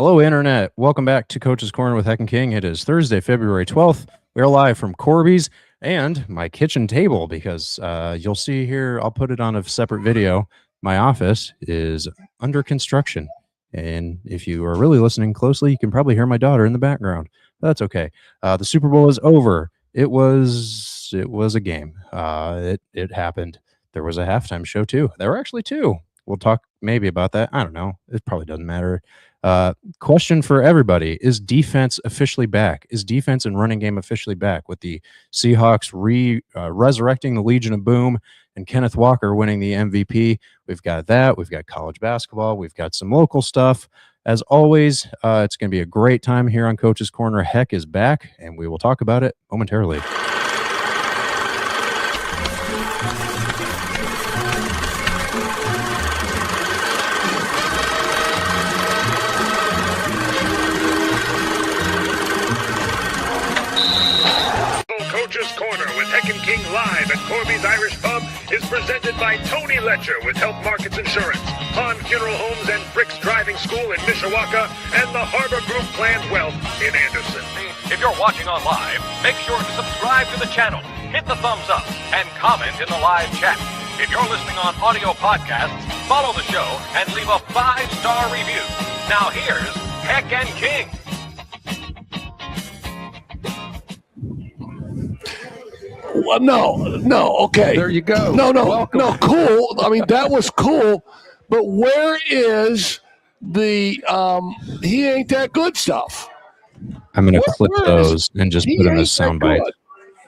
Hello, Internet. Welcome back to Coach's Corner with Heck and King. It is Thursday, February 12th. We are live from Corby's and my kitchen table because you'll see here, I'll put it on a separate video. My office is under construction. And if you are really listening closely, you can probably hear my daughter in the background. But that's okay. The Super Bowl is over. It was a game. It happened. There was a halftime show too. There were actually two. We'll talk maybe about that. I don't know. It probably doesn't matter. Question for everybody. Is defense officially back? Is defense and running game officially back with the Seahawks resurrecting the Legion of Boom and Kenneth Walker winning the MVP? We've got that. We've got college basketball. We've got some local stuff. As always, it's going to be a great time here on Coach's Corner. Heck is back, and we will talk about it momentarily. Coach's Corner with Heck and King live at Corby's Irish Pub is presented by Tony Letcher with Health Markets Insurance, Han Funeral Homes and Bricks Driving School in Mishawaka, and the Harbor Group Planned Wealth in Anderson. If you're watching on live, make sure to subscribe to the channel, hit the thumbs up, and comment in the live chat. If you're listening on audio podcasts, follow the show and leave a 5-star review. Now here's Heck and King. Well, no, okay. There you go. No, Welcome. cool. I mean, that was cool. But where is the he ain't that good stuff? I'm going to clip those and just put them as soundbite.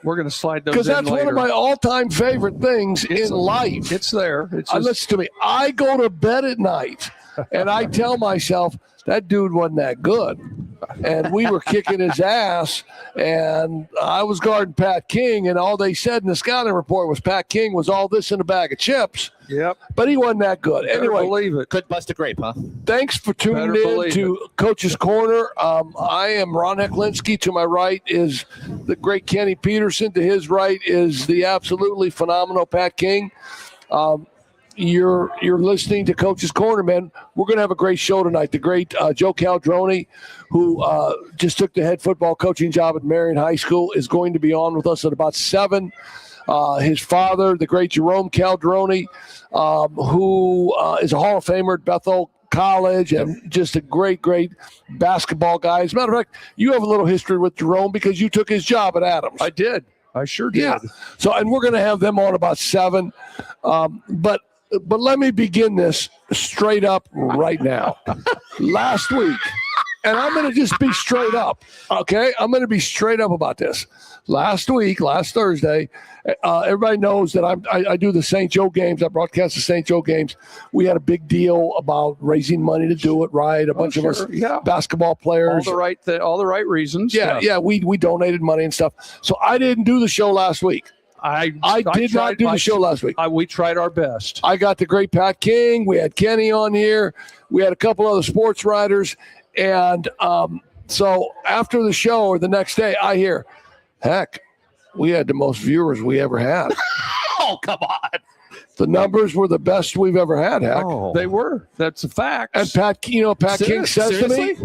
We're going to slide those Because in that's later. one of my all-time favorite things in life. It's there. It's just, Listen to me. I go to bed at night, and I tell myself, that dude wasn't that good. And we were kicking his ass, and I was guarding Pat King, and all they said in the scouting report was Pat King was all this in a bag of chips. Yep. But he wasn't that good. Better Anyway, believe it. Could bust a grape, huh? thanks for tuning Better in believe to Coach's Corner. I am Ron Hecklinski. To my right is the great Kenny Peterson. To his right is the absolutely phenomenal Pat King. You're listening to Coach's Corner, man. We're going to have a great show tonight. The great Joe Caldrone, who just took the head football coaching job at Marion High School, is going to be on with us at about 7. His father, the great Jerome Caldrone, who is a Hall of Famer at Bethel College and just a great basketball guy. As a matter of fact, you have a little history with Jerome because you took his job at Adams. I did. I sure did. Yeah. So, and we're going to have them on about 7. But let me begin this straight up right now. Last week, and I'm going to just be straight up, okay? I'm going to be straight up about this. Last Thursday, everybody knows that I do the St. Joe games. I broadcast the St. Joe games. We had a big deal about raising money to do it right. A bunch of us basketball players. All the right reasons. Yeah. We donated money and stuff. So I didn't do the show last week. I did not do the show last week. We tried our best. I got the great Pat King. We had Kenny on here. We had a couple other sports writers. And so after the show or the next day, I hear, heck, we had the most viewers we ever had. Oh, come on. The numbers were the best we've ever had, heck. Oh. They were. That's a fact. And Pat King says to me,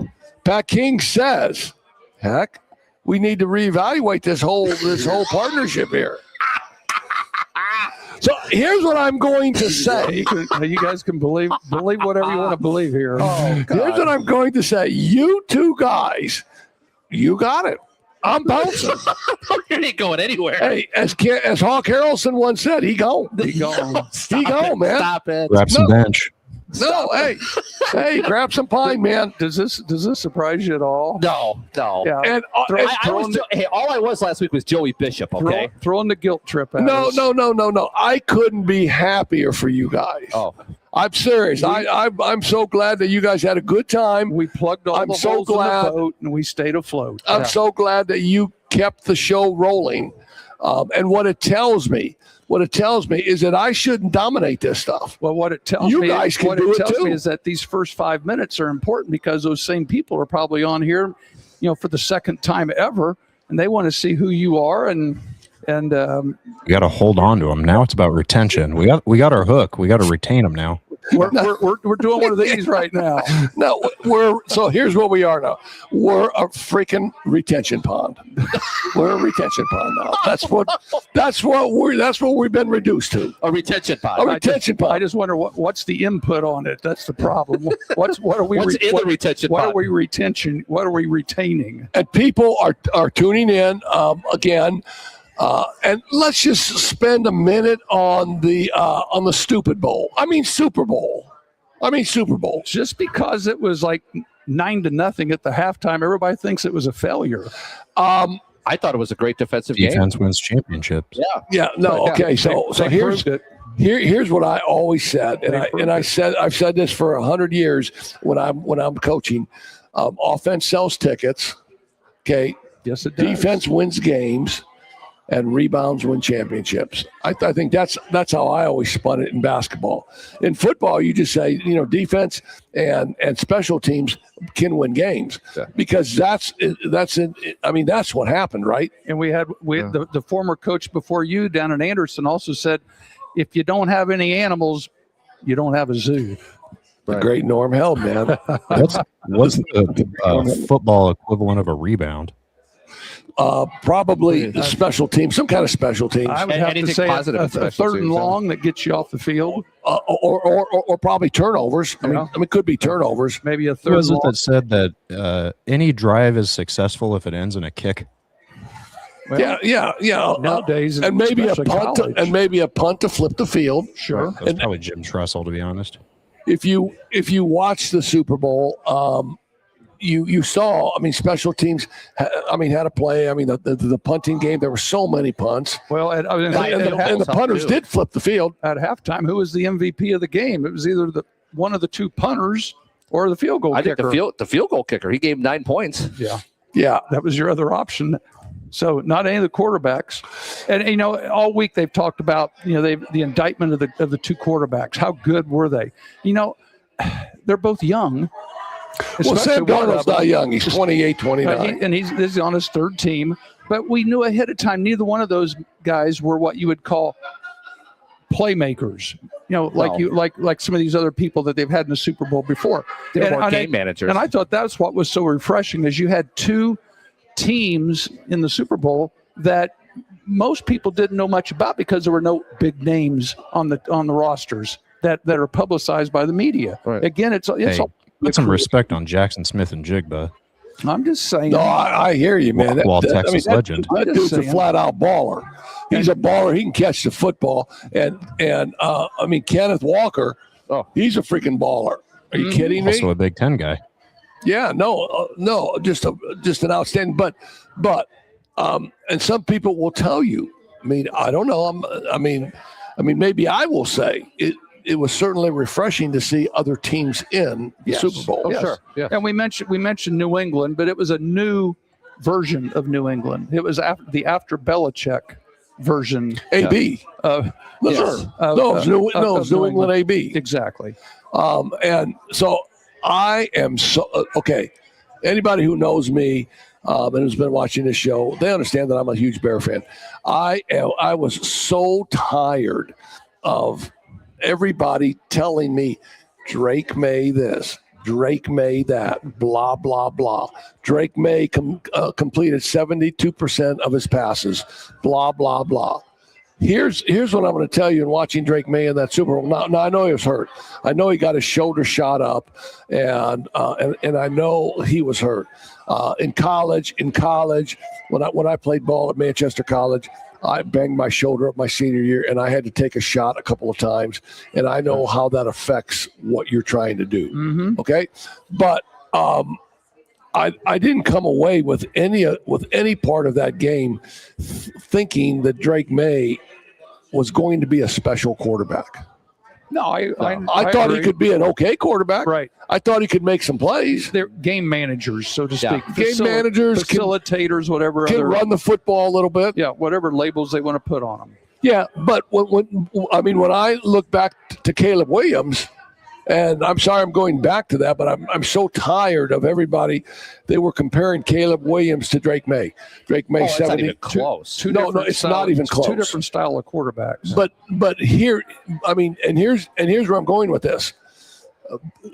Pat King says, heck, we need to reevaluate this whole partnership here. So here's what I'm going to say. You guys can believe whatever you want to believe here. Oh, here's what I'm going to say. You two guys, you got it. I'm bouncing. You ain't going anywhere. Hey, as Hawk Harrelson once said, he gone. He gone. He gone, man. Stop it. Grab some bench. No, hey, grab some pine, man. Does this surprise you at all? No. Yeah. And All I was last week was Joey Bishop, okay? Throwing the guilt trip at us. No. I couldn't be happier for you guys. Oh. I'm serious. I'm so glad that you guys had a good time. We plugged all the holes in the boat and we stayed afloat. I'm so glad that you kept the show rolling. And what it tells me is that I shouldn't dominate this stuff. Well, what it tells you me, guys can what do it it tells too. me is that these first 5 minutes are important because those same people are probably on here, for the second time ever, and they want to see who you are and we got to hold on to them. Now it's about retention. We got our hook. We got to retain them now. We're doing one of these right now. No, so here's what we are now. We're a freaking retention pond. We're a retention pond now. That's what we've been reduced to. A retention pod. A retention pond. I just wonder what's the input on it. That's the problem. What are we? What's in the retention pod? What are we retaining? And people are tuning in again. And let's just spend a minute on the stupid bowl. I mean Super Bowl. Just because it was like 9-0 at the halftime, everybody thinks it was a failure. I thought it was a great defensive game. Defense wins championships. Yeah. No. Okay. So here's what I always said, I've said this for 100 years when I'm coaching. Offense sells tickets. Okay. Yes, it does. Defense wins games, and rebounds win championships. I think that's how I always spun it in basketball. In football, you just say, defense and special teams can win games because that's what happened, right? And we had the former coach before you down in Anderson also said, if you don't have any animals, you don't have a zoo. The great Norm Held, man. What's the football equivalent of a rebound? Probably the special team, some kind of special team. I would have to say a third and long that gets you off the field, or probably turnovers. I mean, it could be turnovers. Maybe a third. Who was it that said that any drive is successful if it ends in a kick? Well, yeah. Nowadays, and maybe a punt to flip the field. Sure, That's probably Jim Tressel, to be honest. If you watch the Super Bowl, you saw, special teams, had a play. The punting game, there were so many punts. Well, and the punters did flip the field. At halftime, who was the MVP of the game? It was either one of the two punters or the field goal kicker. I think the field goal kicker. He gave 9 points. Yeah, that was your other option. So not any of the quarterbacks. And, all week they've talked about, the indictment of the two quarterbacks. How good were they? They're both young. Well, Sam Darnold's not young. He's 28, 29. And he's on his third team. But we knew ahead of time neither one of those guys were what you would call playmakers. Like some of these other people that they've had in the Super Bowl before. They're more game managers. And I thought that's what was so refreshing is you had two teams in the Super Bowl that most people didn't know much about because there were no big names on the rosters that are publicized by the media. Right. Again, it's all. Put some respect on Jackson Smith and Jigba. I'm just saying. No, I hear you, man. Texas legend. That dude's a flat-out baller. He's a baller. He can catch the football. And Kenneth Walker, he's a freaking baller. Are you kidding me? Also a Big Ten guy. Yeah, no, just an outstanding. But and some people will tell you. I don't know. Maybe I will say it. It was certainly refreshing to see other teams in the Super Bowl. Oh, yes. Sure. Yeah. And we mentioned New England, but it was a new version of New England. It was after Belichick version. AB. It was New England AB. Exactly. And so I am okay. Anybody who knows me and who's been watching this show, they understand that I'm a huge Bear fan. I was so tired of everybody telling me Drake May this, Drake May that, blah, blah, blah. Drake May completed 72% of his passes, blah, blah, blah. Here's what I'm going to tell you in watching Drake May in that Super Bowl. Now I know he was hurt. I know he got his shoulder shot up, and I know he was hurt. In college, when I played ball at Manchester College, I banged my shoulder up my senior year, and I had to take a shot a couple of times, and I know how that affects what you're trying to do. Mm-hmm. Okay, but I didn't come away with any part of that game thinking that Drake May was going to be a special quarterback. No, I thought agree. he could be an okay quarterback. Right. I thought he could make some plays. They're game managers, so to speak. Game managers, facilitators, whatever. Can run the football a little bit. Yeah, whatever labels they want to put on them. Yeah, but when I look back to Caleb Williams And I'm sorry I'm going back to that, but I'm so tired of everybody. They were comparing Caleb Williams to Drake May. Drake May, That's 70. not even close. No, it's not even close. Two different style of quarterbacks. But here, I mean, and here's where I'm going with this.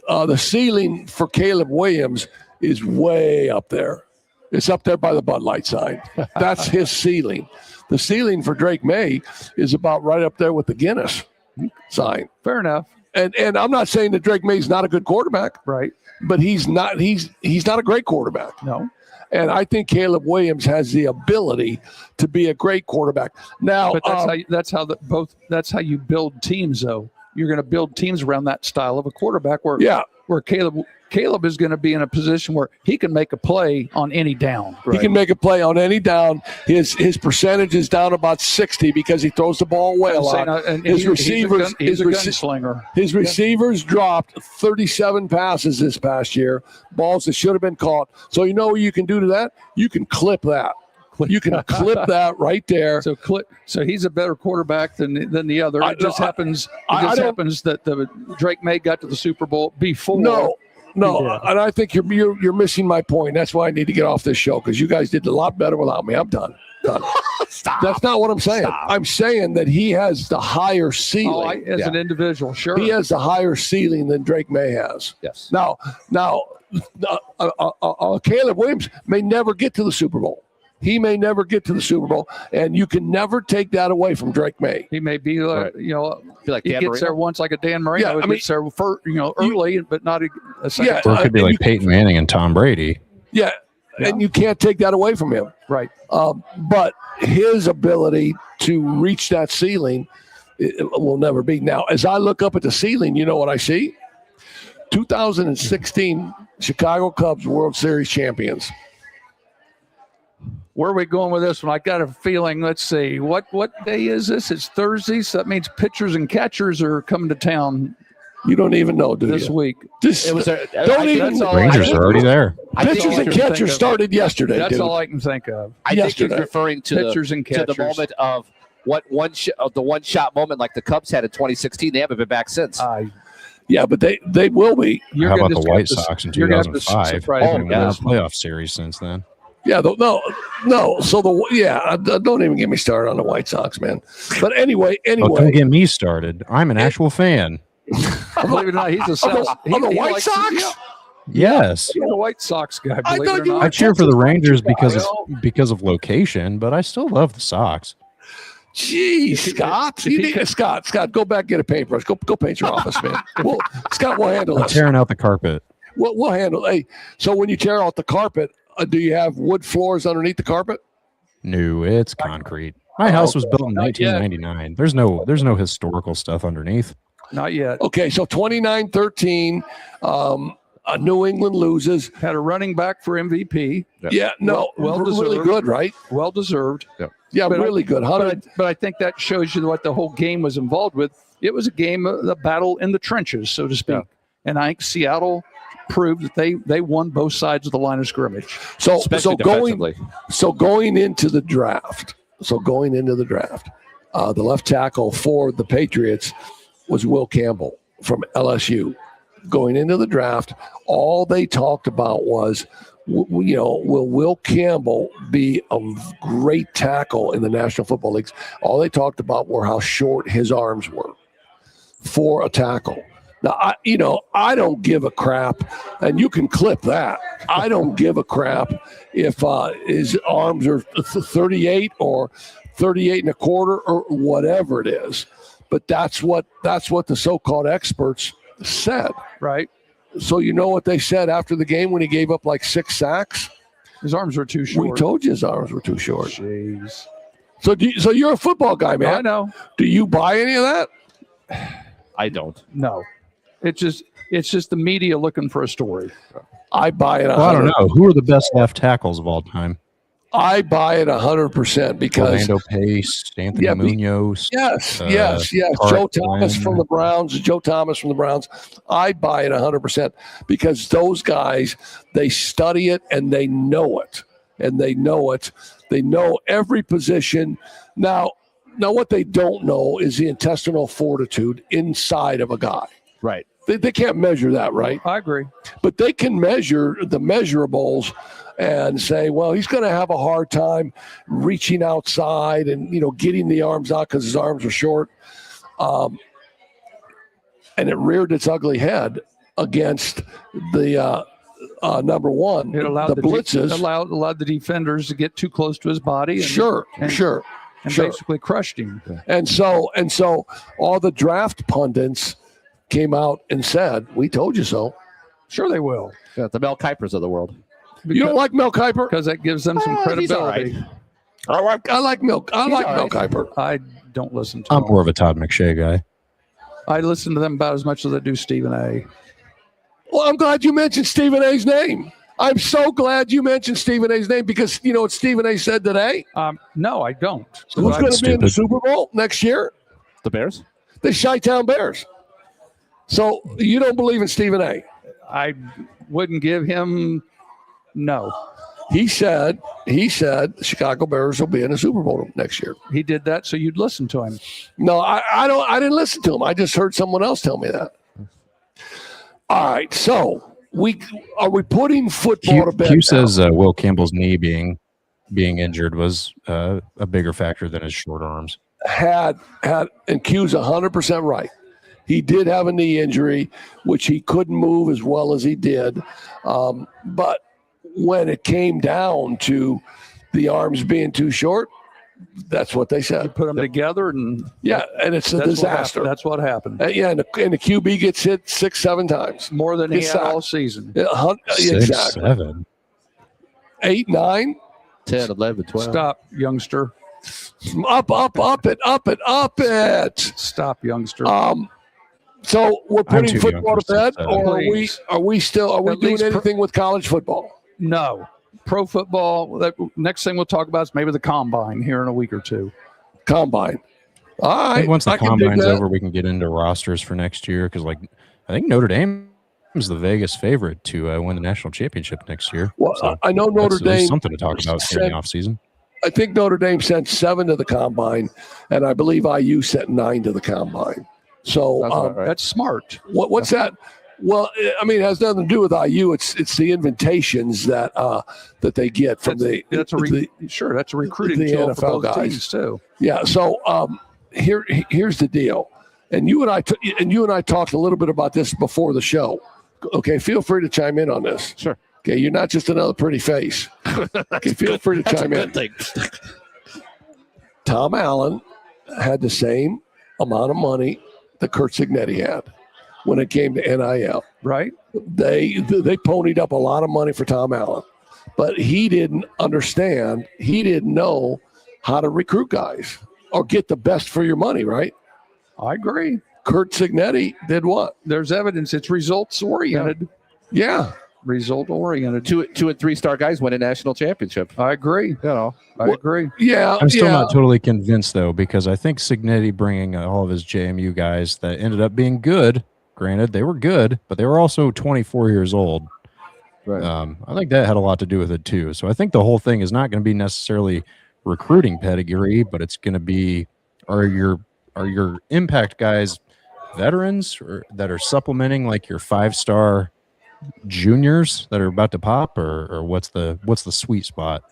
The ceiling for Caleb Williams is way up there. It's up there by the Bud Light sign. That's his ceiling. The ceiling for Drake May is about right up there with the Guinness sign. Fair enough. And I'm not saying that Drake May's not a good quarterback, right? But he's not a great quarterback. No. And I think Caleb Williams has the ability to be a great quarterback. Now, but that's how you build teams, though. You're going to build teams around that style of a quarterback where Caleb is going to be in a position where he can make a play on any down. Right? He can make a play on any down. His percentage is down about 60 because he throws the ball away a lot. His receivers, he's a gunslinger. His receivers dropped 37 passes this past year, balls that should have been caught. So you know what you can do to that? You can clip that. You can clip that right there. So he's a better quarterback than the other. It just happens that the Drake May got to the Super Bowl before. No, and I think you're missing my point. That's why I need to get off this show because you guys did a lot better without me. I'm done. Stop. That's not what I'm saying. Stop. I'm saying that he has the higher ceiling. As an individual, sure. He has the higher ceiling than Drake May has. Yes. Now, Caleb Williams may never get to the Super Bowl. He may never get to the Super Bowl, and you can never take that away from Drake May. He may be, like he Dan gets there once like a Dan Marino. Yeah, gets there early, but not a second. Yeah, Or it could be like Peyton Manning and Tom Brady. Yeah, and you can't take that away from him. Right. But his ability to reach that ceiling it will never be. Now, as I look up at the ceiling, you know what I see? 2016 Chicago Cubs World Series champions. Where are we going with this one? I got a feeling. Let's see. What day is this? It's Thursday, so that means pitchers and catchers are coming to town. You don't even know, do this you? week. Rangers are already there. Pitchers and catchers started yesterday. That's all I can think of. I think he's referring to pitchers and catchers. To the moment of the one-shot moment like the Cubs had in 2016. They haven't been back since. Yeah, but they will be. How about the White Sox in 2005? They've won a yes. playoff series since then. Yeah, no. So don't even get me started on the White Sox, man. But anyway, don't get me started. I'm an actual fan. Believe it or not, he's a the White Sox. Yes, he's a White Sox guy. I cheer for the Rangers because of location, but I still love the Sox. Jeez, Scott, Scott, go back and get a paintbrush. Go paint your office, man. Scott, we'll handle I'm this. tearing out the carpet. We'll handle it. Hey, so when you tear out the carpet, do you have wood floors underneath the carpet? No, it's concrete. My house was built in 1999. There's no historical stuff underneath. Not yet. Okay, so 29-13, New England loses. Had a running back for MVP. Yeah, well deserved. Really good, right? Well deserved. Yeah, really good. But I think that shows you what the whole game was involved with. It was a game of the battle in the trenches, so to speak. Yeah. And I think Seattle proved that they won both sides of the line of scrimmage. So going into the draft, the left tackle for the Patriots was Will Campbell from LSU. Going into the draft, all they talked about was, will Will Campbell be a great tackle in the National Football League? All they talked about were how short his arms were for a tackle. Now, I don't give a crap, and you can clip that. I don't give a crap if his arms are 38 or 38 and a quarter or whatever it is. But that's what the so-called experts said. Right. So you know what they said after the game when he gave up like 6 sacks? His arms were too short. We told you his arms were too short. Jeez. So you're a football guy, man. I know. Do you buy any of that? I don't. No. It's just the media looking for a story. I buy it. I don't know. Who are the best left tackles of all time? I buy it 100% because Orlando Pace, Anthony Munoz. Yes. Joe Thomas from the Browns. I buy it 100% because those guys, they study it and they know it. They know every position. Now what they don't know is the intestinal fortitude inside of a guy. Right. They can't measure that, right? I agree. But they can measure the measurables and say, well, he's going to have a hard time reaching outside and, getting the arms out because his arms are short. And it reared its ugly head against the number one, It allowed the blitzes. allowed the defenders to get too close to his body. And, Sure. basically crushed him. And so all the draft pundits came out and said, we told you so. Sure, they will. Yeah, the Mel Kipers of the world. You don't like Mel Kiper? Because that gives them some He's all credibility. right. I like Mel right. Kiper. I don't listen to I'm them. more of a Todd McShay guy. I listen to them about as much as I do Stephen A. Well, I'm glad you mentioned Stephen A's name. I'm so glad you mentioned Stephen A's name because you know what Stephen A said today? No, I don't. Who's going to be in the stupid. Super Bowl next year? The Bears? The Chi-Town Bears. So you don't believe in Stephen A? I wouldn't give him no. He said the Chicago Bears will be in the Super Bowl next year. He did that so you'd listen to him. No, I don't. I didn't listen to him. I just heard someone else tell me that. All right, so we putting football to bed. Q now? says Will Campbell's knee being injured was a bigger factor than his short arms. And Q's 100% right. He did have a knee injury, which he couldn't move as well as he did. But when it came down to the arms being too short, that's what they said. Put them together, and And it's a disaster. That's what happened. And the QB gets hit 6-7 times. More than he Gets had all sacked. season. Exactly. 6'7". 8, 9. 10, 11, 12. Stop, youngster. Up it. Stop, youngster. So we're putting too football young to for bed, 6'7". or Please. are we At doing least anything with college football? No. Pro football, next thing we'll talk about is maybe the combine here in a week or two. Combine. All right. I think once the I can dig combine's that. over, we can get into rosters for next year because, I think Notre Dame is the Vegas favorite to win the national championship next year. Well, So I know Notre that's at least Dame. something to talk about during the offseason. I think Notre Dame sent 7 to the combine, and I believe IU sent 9 to the combine. So That's about right. That's smart. what's that? Well, I mean, it has nothing to do with IU. It's the invitations that they get from That's a recruiting the tool NFL for both guys. teams too. Yeah. So here's the deal, and you and I talked a little bit about this before the show. Okay, feel free to chime in on this. Sure. Okay, you're not just another pretty face. Okay, feel free to That's chime a in. good thing. Tom Allen had the same amount of money that Kurt Signetti had when it came to NIL. Right? They ponied up a lot of money for Tom Allen, but he didn't understand. He didn't know how to recruit guys or get the best for your money, right? I agree. Kurt Signetti did what? There's evidence. It's results oriented. Yeah. Result oriented. 2 and 3-star guys win a national championship. I agree. You know, I agree. Yeah. I'm still yeah. not totally convinced, though, because I think Signetti bringing all of his JMU guys that ended up being good. Granted, they were good, but they were also 24 years old. right. I think that had a lot to do with it, too. So I think the whole thing is not going to be necessarily recruiting pedigree, but it's going to be are your impact guys veterans that are supplementing like your 5-star juniors that are about to pop, or what's the sweet spot?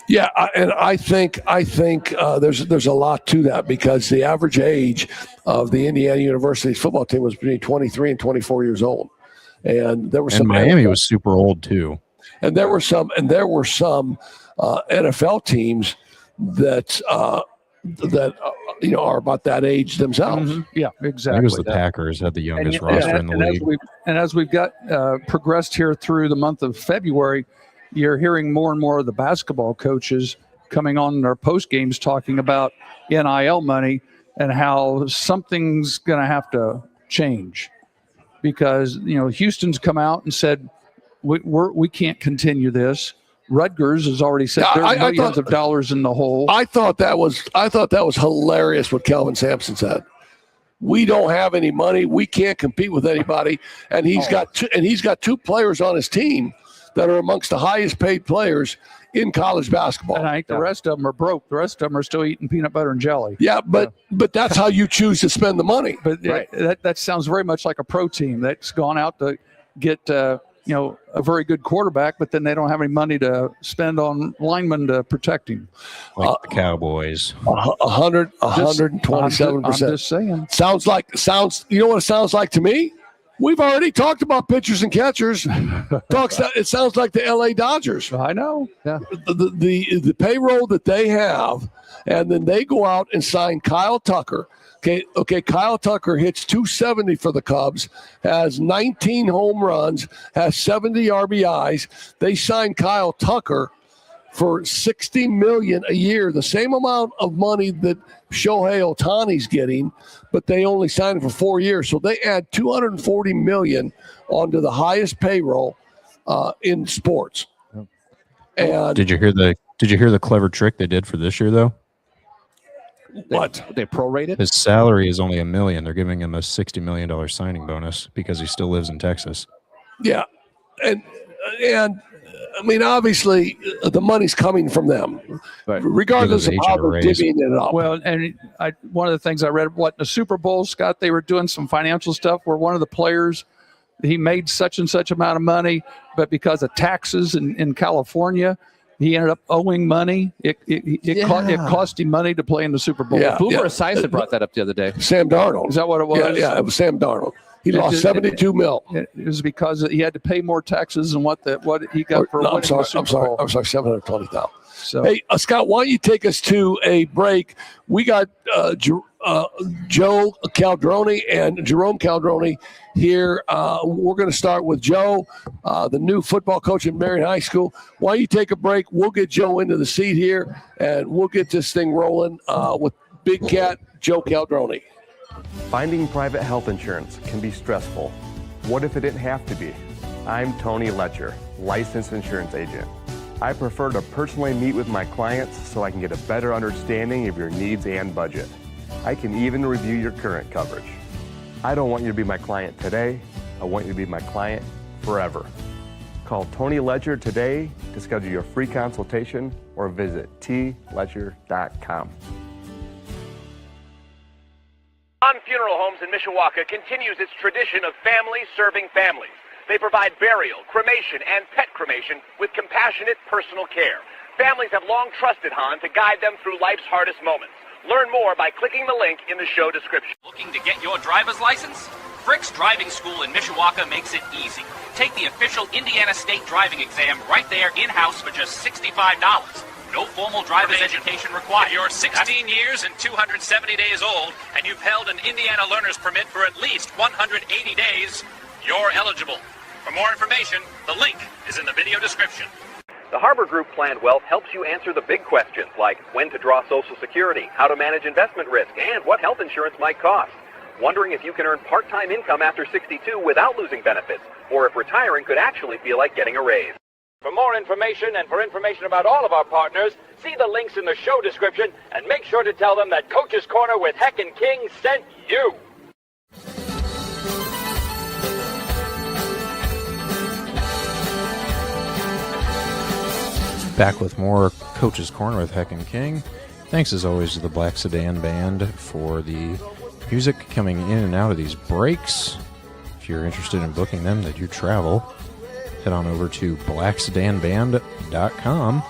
Yeah, and I think there's a lot to that because the average age of the Indiana University's football team was between 23 and 24 years old, and there were some Miami was super old too, and there were some NFL teams that are about that age themselves. Mhm. Yeah, I exactly. think it was the Packers had the youngest roster in the league. As we've got progressed here through the month of February, you're hearing more and more of the basketball coaches coming on their post games talking about NIL money and how something's going to have to change because Houston's come out and said we can't continue this. Rutgers has already said there's millions of dollars in the hole. I thought that was hilarious what Kelvin Sampson said. We don't have any money. We can't compete with anybody. And he's got two players on his team that are amongst the highest paid players in college basketball. And I think the rest of them are broke. The rest of them are still eating peanut butter and jelly. Yeah, but that's how you choose to spend the money. But that sounds very much like a pro team that's gone out to get a very good quarterback, but then they don't have any money to spend on linemen to protect him. Like the Cowboys. 127%. I'm just saying. Sounds. You know what it sounds like to me? We've already talked about pitchers and catchers. It sounds like the LA Dodgers. I know. Yeah. The payroll that they have, and then they go out and sign Kyle Tucker. Okay. Kyle Tucker hits 270 for the Cubs, has 19 home runs, has 70 RBIs. They signed Kyle Tucker for $60 million a year, the same amount of money that Shohei Ohtani's getting, but they only signed him for 4 years. So they add $240 million onto the highest payroll in sports. And Did you hear the clever trick they did for this year though? What? They prorated? His salary is only $1 million. They're giving him a $60 million signing bonus because he still lives in Texas. Yeah, and I mean, obviously, the money's coming from them, Right. regardless of how they're divvying it up. Well, and one of the things I read, in the Super Bowl, Scott, they were doing some financial stuff where one of the players, he made such and such amount of money, but because of taxes in California, he ended up owing money. It cost him money to play in the Super Bowl. Yeah. Boomer Esiason brought that up the other day. Sam Darnold. Is that what it was? Yeah, it was Sam Darnold. He lost $72 million. It was because he had to pay more taxes than what he got for winning the Super Bowl. I'm sorry, $720,000. So, hey, Scott, why don't you take us to a break? We got Joe Caldrone and Jerome Caldrone here. We're going to start with Joe, the new football coach at Marion High School. Why don't you take a break? We'll get Joe into the seat here, and we'll get this thing rolling with Big Cat Joe Caldrone. Finding private health insurance can be stressful. What if it didn't have to be? I'm Tony Letcher, licensed insurance agent. I prefer to personally meet with my clients so I can get a better understanding of your needs and budget. I can even review your current coverage. I don't want you to be my client today. I want you to be my client forever. Call Tony Letcher today to schedule your free consultation or visit tletcher.com. On Funeral Homes in Mishawaka continues its tradition of families serving families. They provide burial, cremation, and pet cremation with compassionate personal care. Families have long trusted Han to guide them through life's hardest moments. Learn more by clicking the link in the show description. Looking to get your driver's license? Frick's Driving School in Mishawaka makes it easy. Take the official Indiana State driving exam right there in-house for just $65. No formal driver's education required. If you're 16 years and 270 days old and you've held an Indiana learner's permit for at least 180 days, you're eligible. For more information, the link is in the video description. The Harbor Group Planned Wealth helps you answer the big questions like when to draw Social Security, how to manage investment risk, and what health insurance might cost. Wondering if you can earn part-time income after 62 without losing benefits, or if retiring could actually feel like getting a raise. For more information and for information about all of our partners, see the links in the show description and make sure to tell them that Coach's Corner with Heck and King sent you. Back with more Coach's Corner with Heck and King. Thanks as always to the Black Sedan Band for the music coming in and out of these breaks. If you're interested in booking them, that you travel, head on over to blacksedanband.com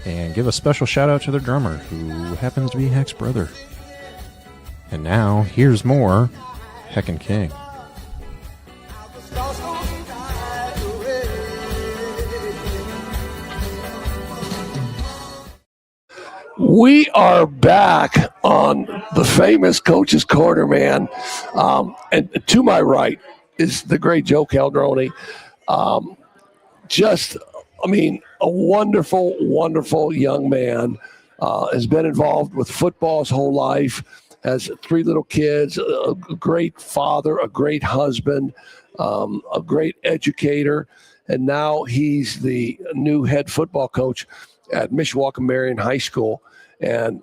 and give a special shout out to their drummer, who happens to be Heck's brother. And now, here's more Heck and King. We are back on the famous Coach's Corner, man. And to my right is the great Joe Caldrone. A wonderful, wonderful young man. Has been involved with football his whole life. Has 3 little kids, a great father, a great husband, a great educator. And now he's the new head football coach at Mishawaka Marion High School. And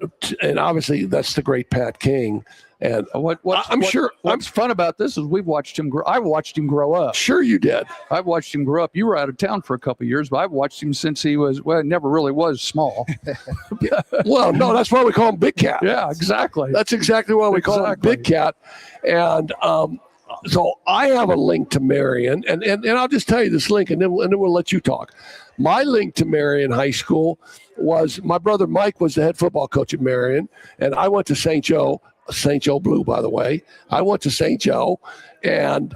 obviously that's the great Pat King. And what's fun about this is we've watched him grow. I watched him grow up. Sure you did. I've watched him grow up. You were out of town for a couple of years, but I've watched him since he was, never really was small. Well, no, that's why we call him Big Cat. Yeah, exactly. That's exactly why we call him Big Cat. And so I have a link to Marion, and I'll just tell you this link, and then we'll let you talk. My link to Marion High School was my brother Mike was the head football coach at Marion, and I went to St. Joe Blue, by the way. I went to St. Joe, and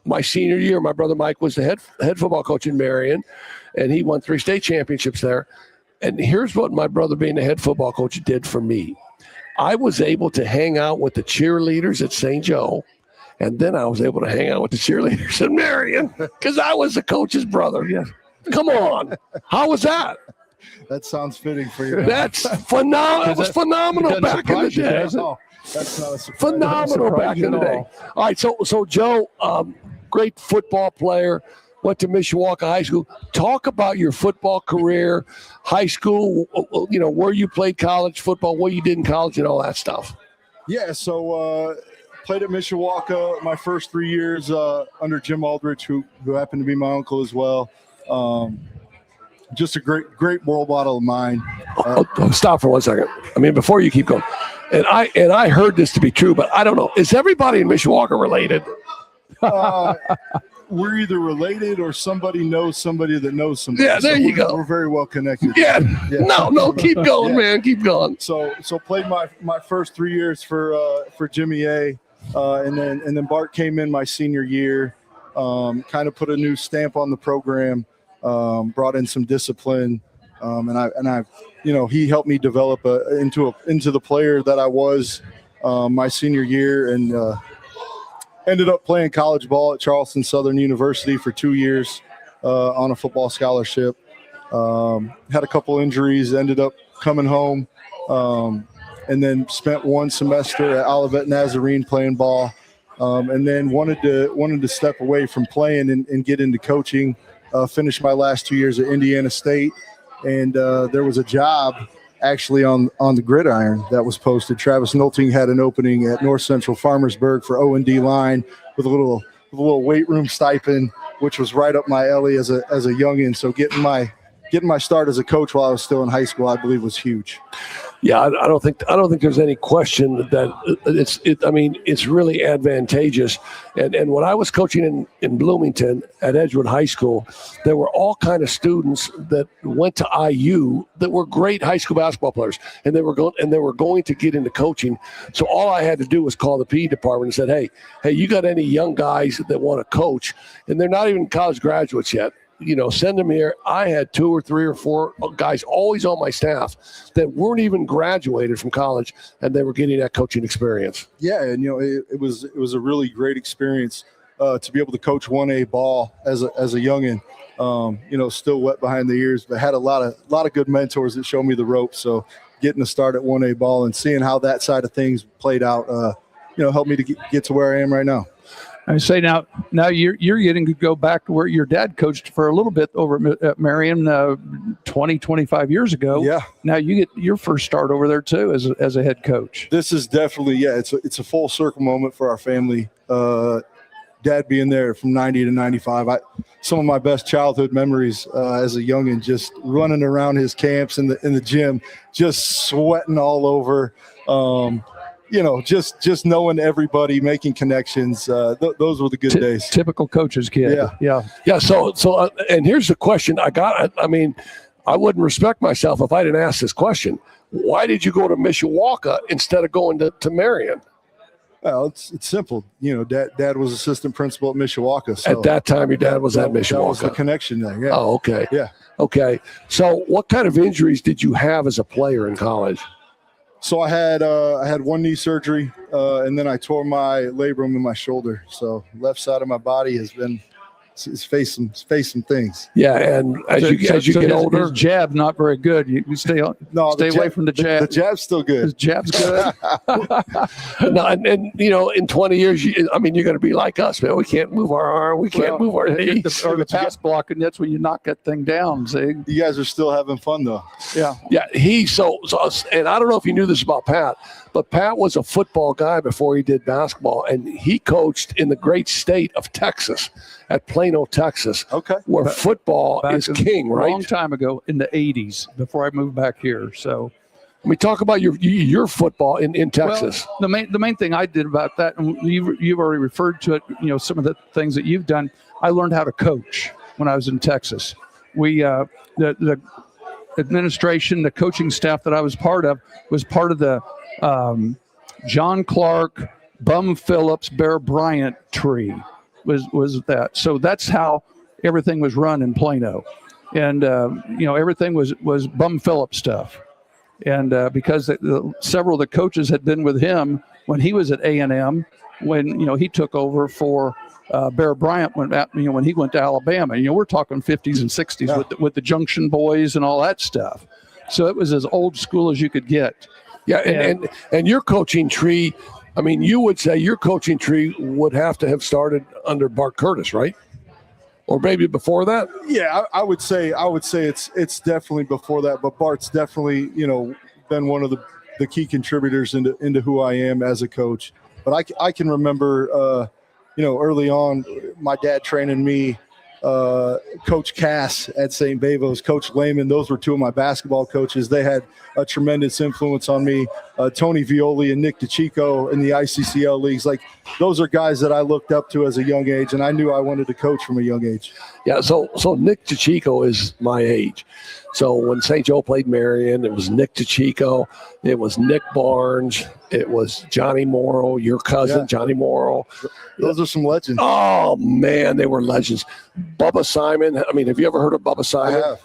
my senior year, my brother Mike was the head football coach in Marion, and he won 3 state championships there. And here's what my brother being the head football coach did for me. I was able to hang out with the cheerleaders at St. Joe, and then I was able to hang out with the cheerleaders at Marion because I was the coach's brother. Yeah. Come on. How was that? That sounds fitting for you. That's phenomenal. It was phenomenal back in the day. Oh, that's not a surprise. Phenomenal back in the day. All right, so Joe, great football player, went to Mishawaka High School. Talk about your football career, high school, where you played college football, what you did in college, and all that stuff. Yeah, so played at Mishawaka my first 3 years under Jim Aldrich, who happened to be my uncle as well. Just a great role model of mine. Stop for 1 second. I mean, before you keep going, and I heard this to be true, but I don't know. Is everybody in Mishawaka related? We're either related or somebody knows somebody that knows somebody. Yeah, there you go. We're very well connected. Yeah. No, keep going, man. Keep going. So played my first 3 years for Jimmy A, and then Bart came in my senior year, kind of put a new stamp on the program, brought in some discipline, and he helped me develop into the player that I was my senior year, and ended up playing college ball at Charleston Southern University for 2 years on a football scholarship. Had a couple injuries, ended up coming home, and then spent 1 semester at Olivet Nazarene playing ball, and then wanted to step away from playing and get into coaching. Finished my last 2 years at Indiana State, and there was a job actually on the gridiron that was posted. Travis Nolting had an opening at North Central Farmersburg for O&D line with a little weight room stipend, which was right up my alley as a youngin. So getting my start as a coach while I was still in high school, I believe, was huge. Yeah, I don't think there's any question that it's really advantageous. And when I was coaching in Bloomington at Edgewood High School, there were all kind of students that went to IU that were great high school basketball players, and they were going to get into coaching. So all I had to do was call the PE department and said, hey, you got any young guys that want to coach? And they're not even college graduates yet. Send them here. I had 2 or 3 or 4 guys always on my staff that weren't even graduated from college, and they were getting that coaching experience. Yeah, and it was a really great experience to be able to coach 1A ball as a youngin. Still wet behind the ears, but had a lot of good mentors that showed me the ropes. So getting to start at 1A ball and seeing how that side of things played out, helped me to get to where I am right now. I say now you're getting to go back to where your dad coached for a little bit over at Marion 25 years ago. Yeah. Now you get your first start over there too as a head coach. This is definitely, it's a full circle moment for our family. Dad being there from 90 to 95. Some of my best childhood memories as a youngin, just running around his camps in the gym, just sweating all over. Just knowing everybody, making connections. Those were the good days. Typical coach's kid. Yeah. So, and here's the question I got. I mean, I wouldn't respect myself if I didn't ask this question. Why did you go to Mishawaka instead of going to Marion? Well, it's simple. Dad was assistant principal at Mishawaka. So at that time, your dad was at Mishawaka. That was the connection there. Yeah. Oh, okay. Yeah. Okay. So, what kind of injuries did you have as a player in college? So I had 1 knee surgery, and then I tore my labrum in my shoulder. So left side of my body has been face some things. Yeah, and as you get older, his jab not very good. You stay away from the jab. The jab's still good. His jab's good. No, and in 20 years, you're going to be like us, man. We can't move our arm. We can't move our knee. Or the pass block, and that's when you knock that thing down, Zig. You guys are still having fun, though. Yeah. Yeah, and I don't know if you knew this about Pat, but Pat was a football guy before he did basketball, and he coached in the great state of Texas, at Plano, Texas, where football is king, right? A long time ago in the 80s, before I moved back here. So, I mean, talk about your football in Texas. Well, the main thing I did about that, and you've already referred to it, some of the things that you've done, I learned how to coach when I was in Texas. We, the administration, the coaching staff that I was part of was part of the John Clark, Bum Phillips, Bear Bryant tree was that. So that's how everything was run in Plano. And, everything was Bum Phillips stuff. And because several of the coaches had been with him when he was at A&M, when, he took over for Bear Bryant when he went to Alabama. We're talking 50s and 60s with the Junction Boys and all that stuff. So it was as old school as you could get. Yeah, and your coaching tree, I mean, you would say your coaching tree would have to have started under Bart Curtis, right? Or maybe before that? Yeah, I would say it's definitely before that, but Bart's definitely, been one of the key contributors into who I am as a coach. But I can remember early on my dad training me, Coach Cass at St. Bavo's, Coach Lehman. Those were two of my basketball coaches. They had a tremendous influence on me. Tony Violi and Nick DeCicco in the ICCL leagues. Like, those are guys that I looked up to as a young age, and I knew I wanted to coach from a young age. Yeah, so Nick DeCicco is my age. So when St. Joe played Marion, it was Nick DeCicco, it was Nick Barnes, it was Johnny Morrow, your cousin, Johnny Morrow. Those are some legends. Oh, man, they were legends. Bubba Simon. I mean, have you ever heard of Bubba Simon? I have.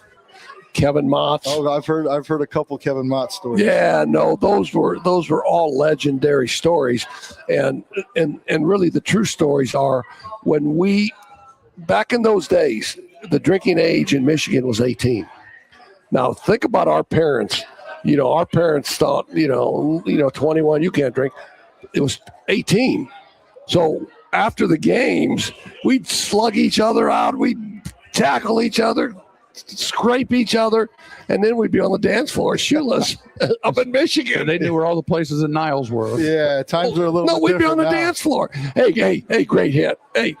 Kevin Motz. Oh, I've heard a couple Kevin Motz stories. Yeah, no, those were all legendary stories, and really the true stories are when back in those days, the drinking age in Michigan was 18. Now think about our parents. Our parents thought, 21, you can't drink. It was 18. So after the games, we'd slug each other out, we'd tackle each other, scrape each other, and then we'd be on the dance floor shoeless up in Michigan. And they knew where all the places in Niles were. Yeah, times are a little. No, we'd be on the dance floor. Hey, great hit. Hey,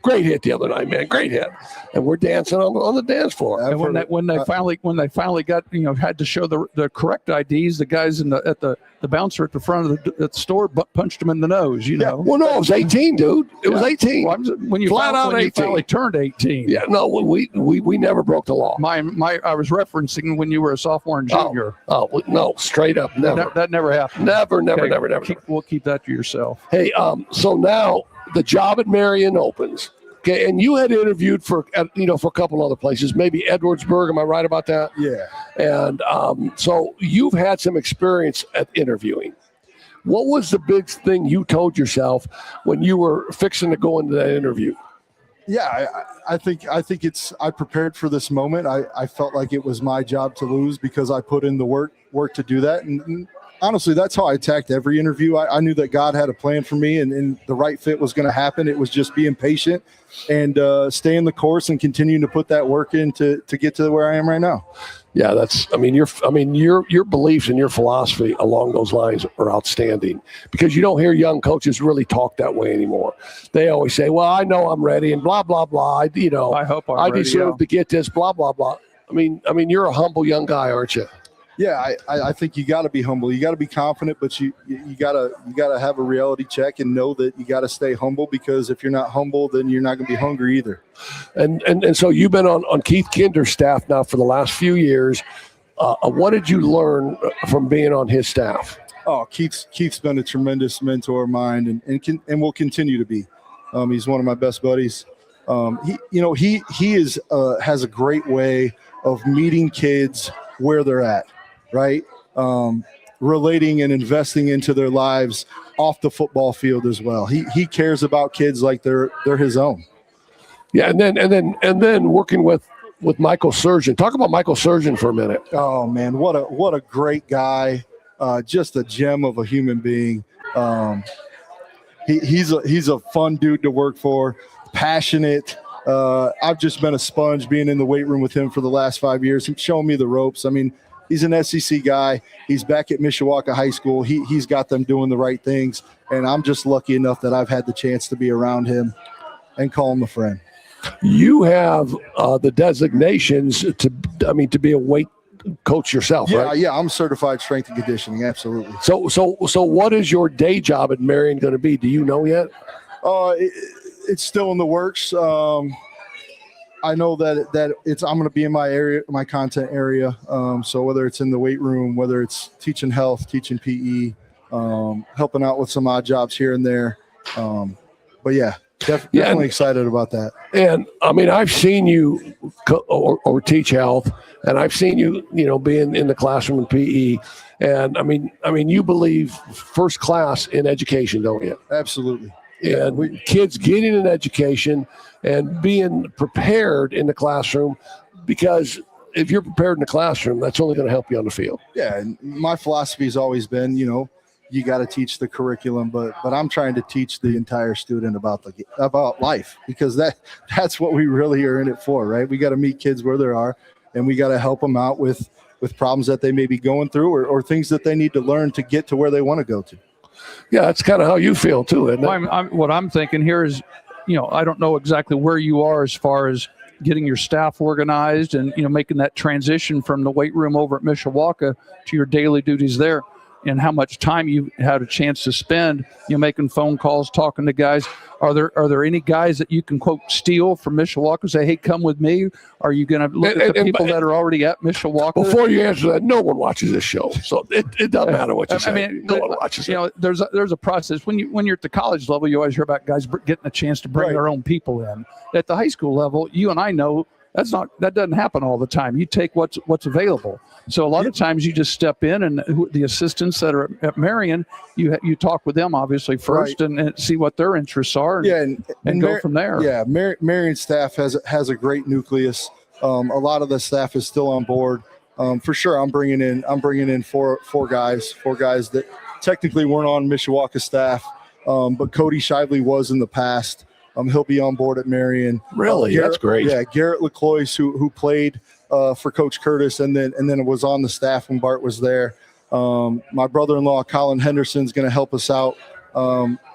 great hit the other night, man. Great hit. And we're dancing on the dance floor. And when they finally got had to show the correct IDs, the guys at the bouncer at the front of the store punched them in the nose. Yeah. Well, no, it was 18, dude. It was 18. Well, when you finally turned 18. Yeah. No, we never broke the law. I was referencing when you were a sophomore and junior. Oh no, straight up, never. That never happened. Never. We'll keep that to yourself. Hey, so now the job at Marion opens. Okay, and you had interviewed for a couple other places, maybe Edwardsburg. Am I right about that? Yeah. And so you've had some experience at interviewing. What was the big thing you told yourself when you were fixing to go into that interview? Yeah, I think I prepared for this moment. I felt like it was my job to lose because I put in the work to do that. And honestly, that's how I attacked every interview. I knew that God had a plan for me and the right fit was going to happen. It was just being patient and staying the course and continuing to put that work in to get to where I am right now. Yeah, your beliefs and your philosophy along those lines are outstanding because you don't hear young coaches really talk that way anymore. They always say, well, I know I'm ready and blah, blah, blah. I hope I deserve to get this, blah, blah, blah. I mean, you're a humble young guy, aren't you? Yeah, I think you got to be humble. You got to be confident, but you gotta have a reality check and know that you got to stay humble because if you're not humble, then you're not going to be hungry either. And so you've been on Keith Kinder's staff now for the last few years. What did you learn from being on his staff? Oh, Keith's been a tremendous mentor of mine and will continue to be. He's one of my best buddies. He has a great way of meeting kids where they're at. Right? Relating and investing into their lives off the football field as well. He cares about kids like they're his own. Yeah, and then working with Michael Surgeon. Talk about Michael Surgeon for a minute. Oh man, what a great guy, just a gem of a human being. He's a fun dude to work for, passionate. I've just been a sponge being in the weight room with him for the last 5 years. He's showing me the ropes. I mean, he's an SEC guy. He's back at Mishawaka High School. He's got them doing the right things, and I'm just lucky enough that I've had the chance to be around him and call him a friend. You have the designations to be a weight coach yourself, right? Yeah, I'm certified strength and conditioning, absolutely. So what is your day job at Marion going to be? Do you know yet? It's still in the works. I know that I'm going to be in my area, my content area. So whether it's in the weight room, whether it's teaching health, teaching PE, helping out with some odd jobs here and there. But yeah. Definitely excited about that. And I mean, I've seen you or teach health, and I've seen you, being in the classroom in PE. And I mean, you believe first class in education, don't you? Absolutely. And kids getting an education and being prepared in the classroom, because if you're prepared in the classroom, that's only going to help you on the field. Yeah. And my philosophy has always been, you got to teach the curriculum, but I'm trying to teach the entire student about life, because that's what we really are in it for, right? We got to meet kids where they are, and we got to help them out with problems that they may be going through or things that they need to learn to get to where they want to go to. Yeah, that's kind of how you feel too, isn't it? What I'm thinking here is, I don't know exactly where you are as far as getting your staff organized and, making that transition from the weight room over at Mishawaka to your daily duties there, and how much time you had a chance to spend, making phone calls, talking to guys. Are there any guys that you can, quote, steal from Mishawaka and say, hey, come with me? Are you going to look at the people that are already at Mishawaka? Before you answer that, no one watches this show, so it doesn't matter what you say. I mean, no one watches it. There's a process. When you're at the college level, you always hear about guys getting a chance to bring their own people in. At the high school level, you and I know that doesn't happen all the time. You take what's available. So a lot of times you just step in, and the assistants that are at Marion, you talk with them obviously first, and see what their interests are, and go from there. Yeah, Marion staff has a great nucleus. A lot of the staff is still on board. For sure, I'm bringing in four guys that technically weren't on Mishawaka staff, but Cody Shively was in the past. He'll be on board at Marion. Really? That's great. Yeah, Garrett LeClois, who played for Coach Curtis and then was on the staff when Bart was there. My brother-in-law, Colin Henderson, is going to help us out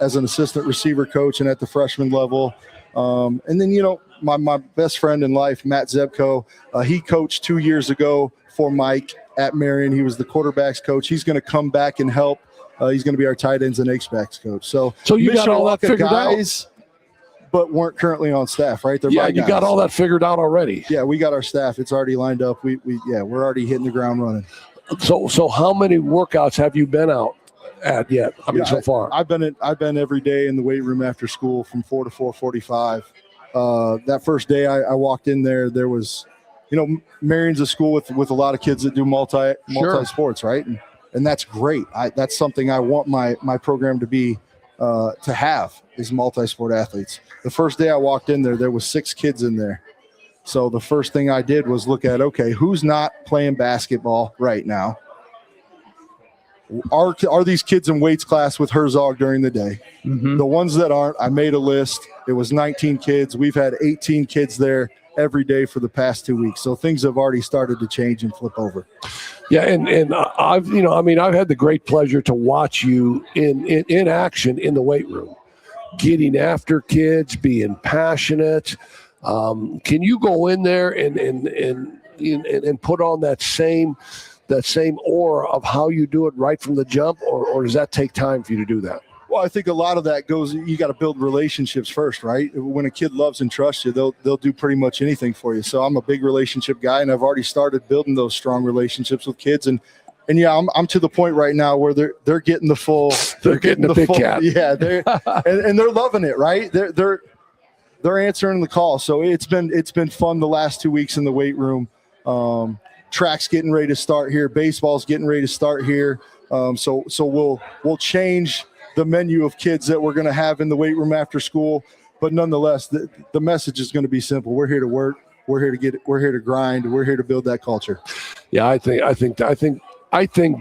as an assistant receiver coach and at the freshman level. And then, my best friend in life, Matt Zebko, he coached 2 years ago for Mike at Marion. He was the quarterbacks coach. He's going to come back and help. He's going to be our tight ends and H-backs coach. So you got all that figured out? But weren't currently on staff, right? You got all that figured out already. Yeah, we got our staff. It's already lined up. We're already hitting the ground running. So how many workouts have you been out at yet? So far, I've been every day in the weight room after school from 4 to 4:45. That first day I walked in there was, Marion's a school with a lot of kids that do multi sports, right? And that's great. That's something I want my program to be. To have is multi-sport athletes. The first day I walked in there was 6 kids in there. So the first thing I did was look at, okay, who's not playing basketball right now? Are these kids in weights class with Herzog during the day? Mm-hmm. The ones that aren't, I made a list. It was 19 kids. We've had 18 kids there every day for the past 2 weeks. So things have already started to change and flip over. Yeah, and I've had the great pleasure to watch you in action in the weight room, getting after kids, being passionate. Can you go in there and put on that same aura of how you do it right from the jump, or does that take time for you to do that? Well, I think a lot of that goes, you got to build relationships first, right? When a kid loves and trusts you, they'll do pretty much anything for you. So I'm a big relationship guy, and I've already started building those strong relationships with kids. And yeah, I'm to the point right now where they're getting the full. They're getting the big cat. Yeah, and they're loving it, right? They're answering the call. So it's been fun the last 2 weeks in the weight room. Track's getting ready to start here. Baseball's getting ready to start here. So we'll change the menu of kids that we're going to have in the weight room after school. but nonetheless, the message is going to be simple. We're here to work. We're here to grind. We're here to build that culture. Yeah, I think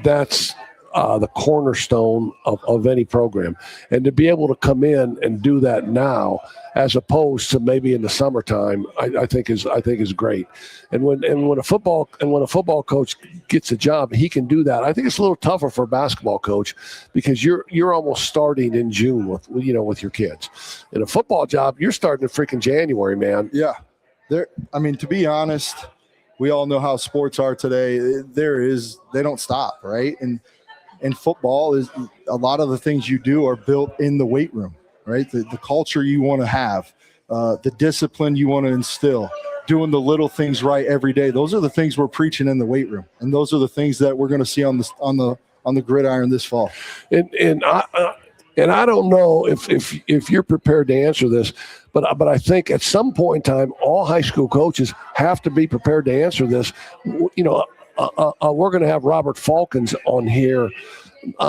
that's the cornerstone of any program, and to be able to come in and do that now, as opposed to maybe in the summertime, I think is great. And when a football coach gets a job, he can do that. I think it's a little tougher for a basketball coach because you're almost starting in June with your kids. In a football job, you're starting in freaking January, man. Yeah. To be honest, we all know how sports are today. They don't stop, right? And football is a lot of the things you do are built in the weight room, right? The culture you want to have, the discipline you want to instill, doing the little things right every day. Those are the things we're preaching in the weight room, and those are the things that we're going to see on the gridiron this fall. And I don't know if you're prepared to answer this, but I think at some point in time, all high school coaches have to be prepared to answer this. We're going to have Robert Falcons on here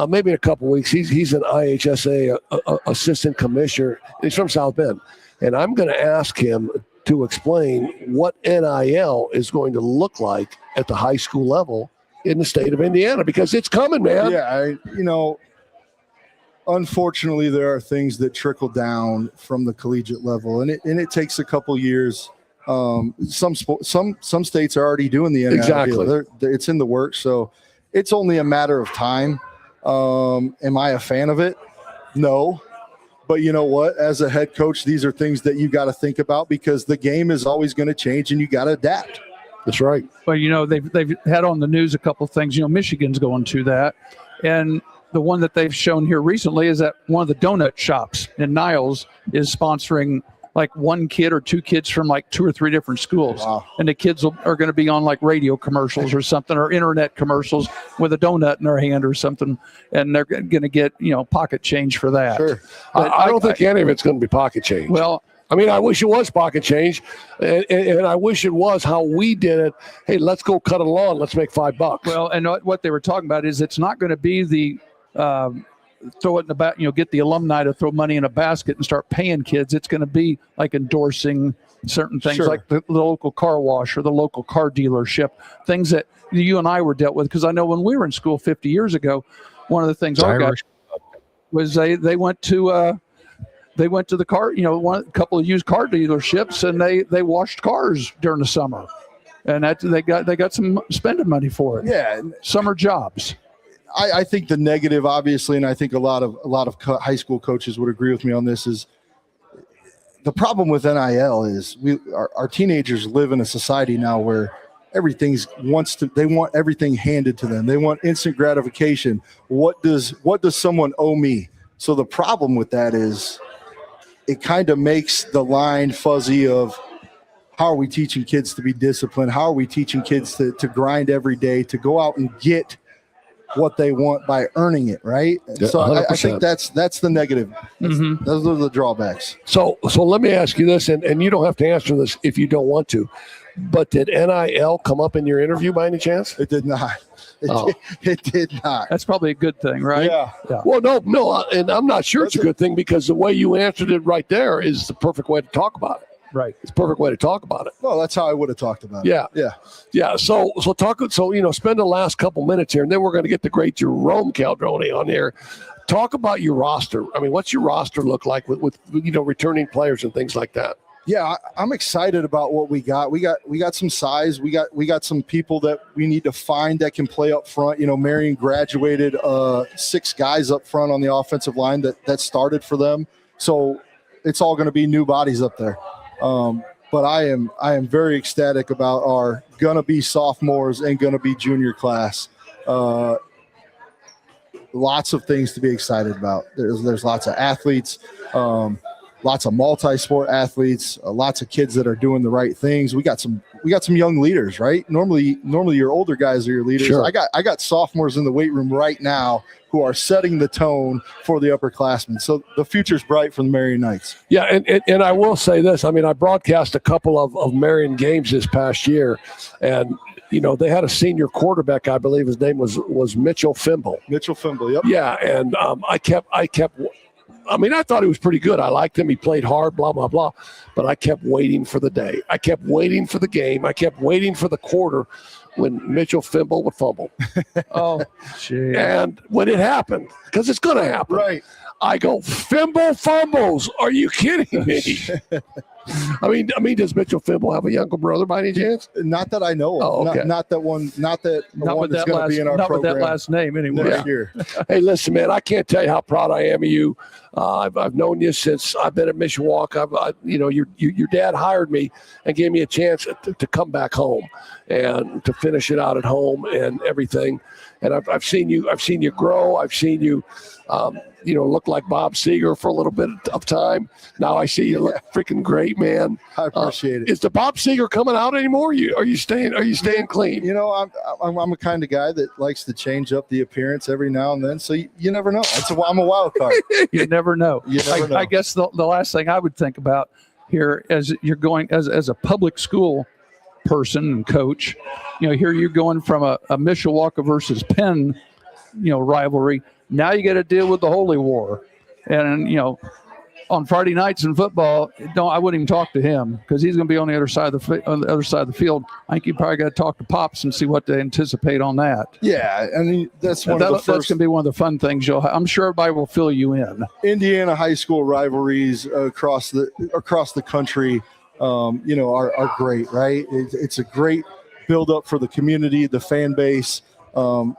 maybe in a couple weeks. He's an IHSA assistant commissioner. He's from South Bend. And I'm going to ask him to explain what NIL is going to look like at the high school level in the state of Indiana, because it's coming, man. Yeah, unfortunately, there are things that trickle down from the collegiate level, and it takes a couple years. Some states are already doing the NIL exactly deal. It's in the works, so it's only a matter of time. Am I a fan of it? No, but you know what? As a head coach, these are things that you got to think about because the game is always going to change, and you got to adapt. That's right. Well, they've had on the news a couple things. Michigan's going to that, and the one that they've shown here recently is that one of the donut shops in Niles is sponsoring like one kid or two kids from like 2 or 3 different schools. Wow. And the kids are going to be on like radio commercials or something, or internet commercials with a donut in their hand or something. And they're going to get, pocket change for that. Sure. But I don't think any of it's going to be pocket change. Well, I wish it was pocket change, and I wish it was how we did it. Hey, let's go cut a lawn. Let's make $5. Well, and what they were talking about is it's not going to be the throw it in the back, get the alumni to throw money in a basket and start paying kids. It's going to be like endorsing certain things, Sure. like the local car wash or the local car dealership, things that you and I were dealt with. Because I know when we were in school 50 years ago, one of the things our guys was they went to the car, a couple of used car dealerships, and they washed cars during the summer, and that they got some spending money for it. Yeah, summer jobs. I think the negative, obviously, and I think a lot of high school coaches would agree with me on this, is the problem with NIL is our teenagers live in a society now where they want everything handed to them. They want instant gratification. What does someone owe me? So the problem with that is it kind of makes the line fuzzy of how are we teaching kids to be disciplined? How are we teaching kids to grind every day, to go out and get what they want by earning it, right? Yeah, so I think that's the negative. Those are the drawbacks. So let me ask you this, and you don't have to answer this if you don't want to, but did NIL come up in your interview by any chance? It did not. It did not. That's probably a good thing, right? Yeah. Well, no, and I'm not sure it's a good thing because the way you answered it right there is the perfect way to talk about it. Right. It's a perfect way to talk about it. Well, that's how I would have talked about it. Yeah. So spend the last couple minutes here, and then we're going to get the great Jerome Caldrone on here. Talk about your roster. I mean, what's your roster look like with returning players and things like that? Yeah, I'm excited about what we got. We got some size. We got some people that we need to find that can play up front. Marion graduated 6 guys up front on the offensive line that started for them. So it's all going to be new bodies up there. But I am very ecstatic about our gonna be sophomores and gonna be junior class. Lots of things to be excited about. There's lots of athletes, lots of multi-sport athletes, lots of kids that are doing the right things. We got some young leaders, right? Normally your older guys are your leaders. Sure. I got sophomores in the weight room right now who are setting the tone for the upperclassmen. So the future's bright for the Marion Knights. Yeah, and I will say this. I mean, I broadcast a couple of Marion games this past year, and they had a senior quarterback. I believe his name was Mitchell Fimble. Mitchell Fimble, yep. Yeah, and I kept I mean, I thought he was pretty good. I liked him. He played hard, blah, blah, blah. But I kept waiting for the day. I kept waiting for the game. I kept waiting for the quarter when Mitchell Fimble would fumble. Oh, gee. And when it happened, because it's going to happen. Right. I go, Fimble fumbles. Are you kidding me? I mean, does Mitchell Fimble have a younger brother by any chance? Not that I know of. Oh, okay. Not that one that's going to be in our not program. with that last name anyway. Next year. Hey, listen, man, I can't tell you how proud I am of you. I've known you since I've been at Mishawaka. Your dad hired me and gave me a chance to come back home and to finish it out at home and everything. And I've seen you grow. I've seen you, look like Bob Seger for a little bit of time. Now I see you look freaking great, man. I appreciate it. Is the Bob Seger coming out anymore? Are you staying clean? I'm a kind of guy that likes to change up the appearance every now and then. So you never know. I'm a wild card. You never know. You never know. I guess the last thing I would think about here as you're going as a public school person and coach, here you're going from a Mishawaka versus Penn, rivalry. Now you got to deal with the Holy War, and on Friday nights in football, I wouldn't even talk to him because he's going to be on the other side of the field. I think you probably got to talk to Pops and see what they anticipate on that. Yeah, I mean that's that's going to be one of the fun things. I'm sure everybody will fill you in. Indiana high school rivalries across the country, are great, right? It's a great build up for the community, the fan base.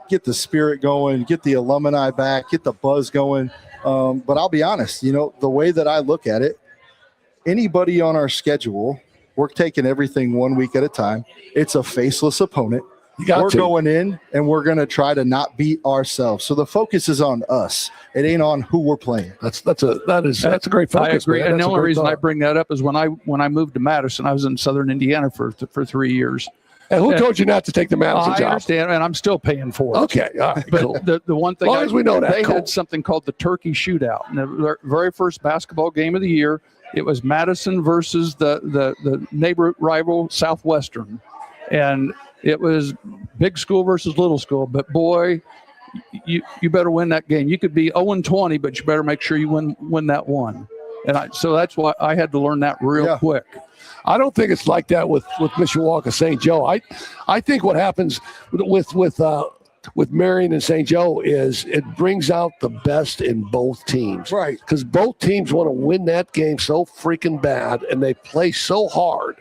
Get the spirit going, get the alumni back, get the buzz going. But I'll be honest, the way that I look at it, anybody on our schedule, we're taking everything 1 week at a time. It's a faceless opponent. We're going in and we're going to try to not beat ourselves. So the focus is on us. It ain't on who we're playing. That's a great focus. I agree. Man. And the That's only reason thought. I bring that up is when I moved to Madison, I was in Southern Indiana for 3 years. And who told you not to take the Madison I job? understand, and I'm still paying for it. Okay, all right, But cool. the one thing, As long as we know that, they cool. had something called the Turkey Shootout. And the very first basketball game of the year, it was Madison versus the neighbor rival Southwestern. And it was big school versus little school. But, boy, you better win that game. You could be 0-20, but you better make sure you win that one. And so that's why I had to learn that real quick. I don't think it's like that with Mishawaka St. Joe. I think what happens with Marion and St. Joe is it brings out the best in both teams. Right. Because both teams want to win that game so freaking bad, and they play so hard.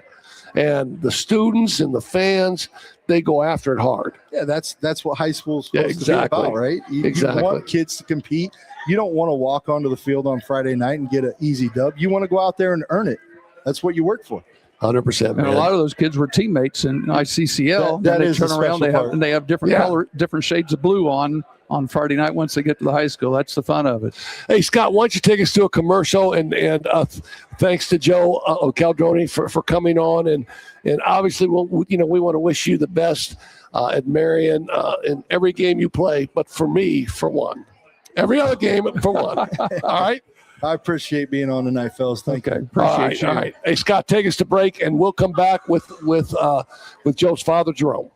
And the students and the fans, they go after it hard. Yeah, that's what high school is supposed to be about, right? You want kids to compete. You don't want to walk onto the field on Friday night and get an easy dub. You want to go out there and earn it. That's what you work for. 100%. And a lot of those kids were teammates in ICCL. That they is turn the around. They have different color, different shades of blue on Friday night once they get to the high school. That's the fun of it. Hey, Scott, why don't you take us to a commercial? And thanks to Joe Caldroni for coming on. And obviously, we want to wish you the best at Marion in every game you play. But for me, for one. Every other game for one. All right? I appreciate being on tonight, fellas. Thank you. Appreciate you. All right. Hey, Scott, take us to break, and we'll come back with Joe's father, Jerome.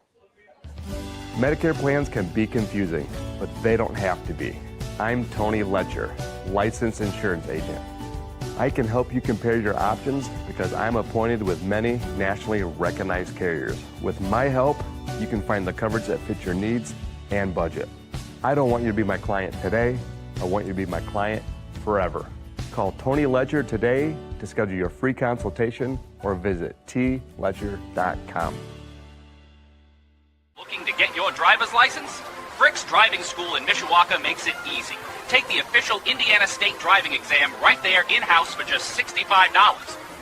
Medicare plans can be confusing, but they don't have to be. I'm Tony Letcher, licensed insurance agent. I can help you compare your options because I'm appointed with many nationally recognized carriers. With my help, you can find the coverage that fits your needs and budget. I don't want you to be my client today. I want you to be my client forever. Call Tony Letcher today to schedule your free consultation or visit tletcher.com. Looking to get your driver's license? Frick's Driving School in Mishawaka makes it easy. Take the official Indiana State driving exam right there in-house for just $65.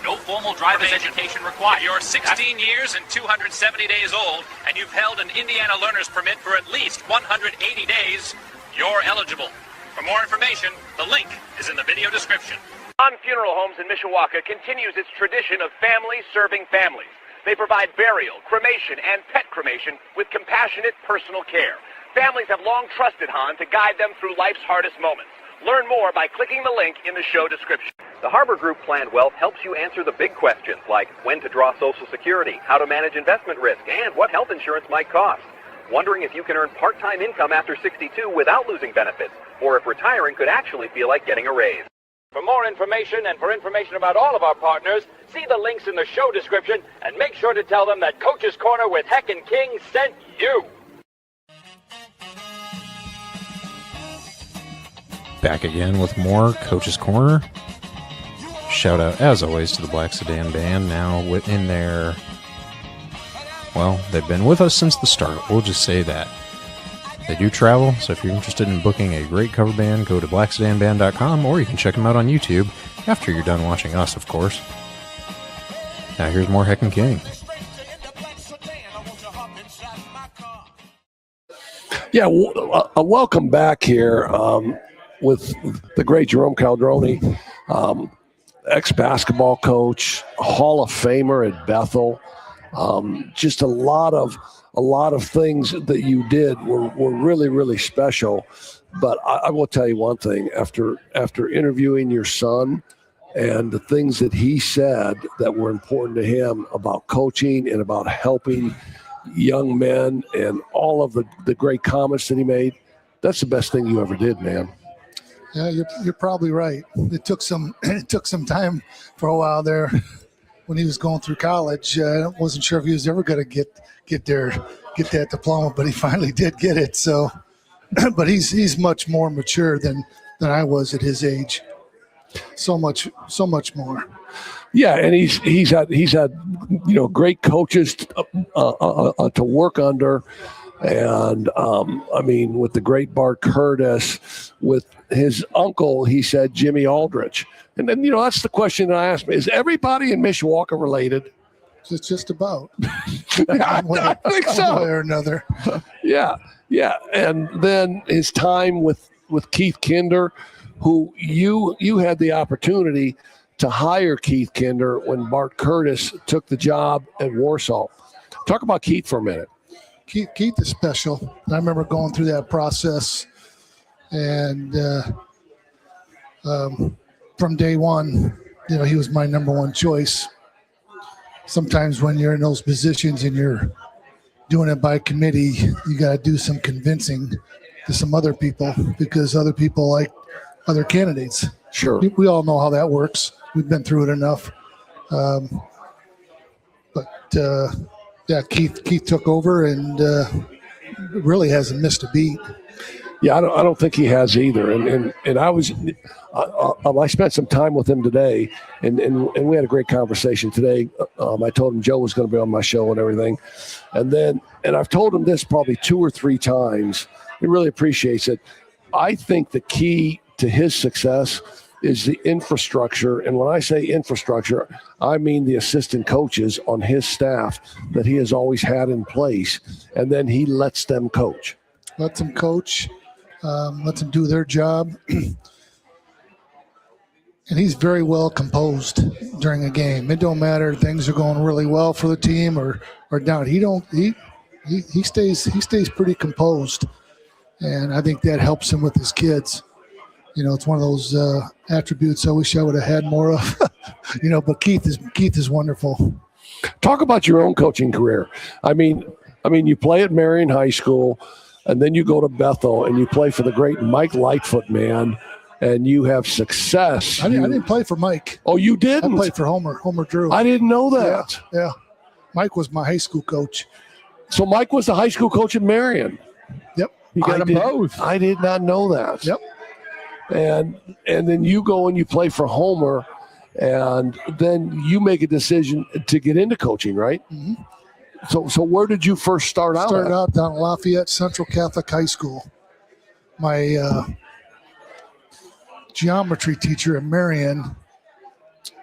No formal driver's education required. If you're 16 years and 270 days old, and you've held an Indiana learner's permit for at least 180 days, you're eligible. For more information, the link is in the video description. On Funeral Homes in Mishawaka continues its tradition of families serving families. They provide burial, cremation, and pet cremation with compassionate personal care. Families have long trusted Han to guide them through life's hardest moments. Learn more by clicking the link in the show description. The Harbor Group Planned Wealth helps you answer the big questions like when to draw Social Security, how to manage investment risk, and what health insurance might cost. Wondering if you can earn part-time income after 62 without losing benefits, or if retiring could actually feel like getting a raise. For more information and for information about all of our partners, see the links in the show description and make sure to tell them that Coach's Corner with Heck and King sent you. Back again with more Coach's Corner. Shout out, as always, to the Black Sedan Band. Now in their, well, they've been with us since the start. We'll just say that. They do travel, so if you're interested in booking a great cover band, go to blacksedanband.com, or you can check them out on YouTube after you're done watching us, of course. Now here's more Heck and King. Yeah, welcome back here with the great Jerome Caldroni, ex-basketball coach, Hall of Famer at Bethel. Just a lot of things that you did were really, really special. But I will tell you one thing, after interviewing your son and the things that he said that were important to him about coaching and about helping young men and all of the great comments that he made, that's the best thing you ever did, man. Yeah, you're probably right. It took some time for a while there when he was going through college. I wasn't sure if he was ever going to get that diploma, but he finally did get it. So, but he's much more mature than I was at his age. So much more. Yeah, and he's had great coaches to work under, and I mean, with the great Bart Curtis, with his uncle, he said Jimmy Aldrich, and then that's the question that I asked me: is everybody in Mishawaka related? It's just about. I think so. One way or another. Yeah, and then his time with Keith Kinder, who you had the opportunity to hire Keith Kinder when Bart Curtis took the job at Warsaw. Talk about Keith for a minute. Keith is special. I remember going through that process, and from day one, he was my number one choice. Sometimes when you're in those positions and you're doing it by committee, you got to do some convincing to some other people because other people like other candidates. Sure. We all know how that works. We've been through it enough. Keith took over and really hasn't missed a beat. Yeah, I don't think he has either. And I spent some time with him today, and we had a great conversation today. I told him Joe was going to be on my show and everything, and I've told him this probably 2 or 3 times. He really appreciates it. I think the key to his success is the infrastructure. And when I say infrastructure, I mean the assistant coaches on his staff that he has always had in place. And then he lets them coach. Lets them coach, lets them do their job. And he's very well composed during a game. It don't matter if things are going really well for the team or down. He stays pretty composed. And I think that helps him with his kids. It's one of those attributes I wish I would have had more of. But Keith is wonderful. Talk about your own coaching career. I mean, you play at Marion High School, and then you go to Bethel, and you play for the great Mike Lightfoot, man, and you have success. I didn't play for Mike. Oh, you didn't? I played for Homer Drew. I didn't know that. Yeah. Mike was my high school coach. So Mike was the high school coach at Marion. Yep. You got them both. I did not know that. Yep. And then you go and you play for Homer, and then you make a decision to get into coaching, right? Mm-hmm. So where did you first start out? Started out down at Lafayette Central Catholic High School. My geometry teacher at Marion,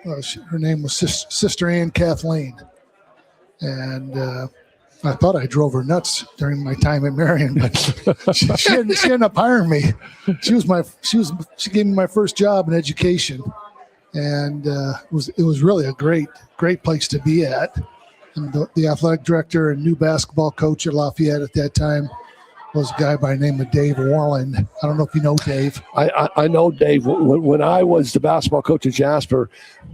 her name was Sister Ann Kathleen, and I thought I drove her nuts during my time at Marion, but she ended up hiring me. She gave me my first job in education, and it was really a great place to be at. And the athletic director and new basketball coach at Lafayette at that time was a guy by the name of Dave Warland. I don't know if you know Dave. I know Dave. When I was the basketball coach at Jasper,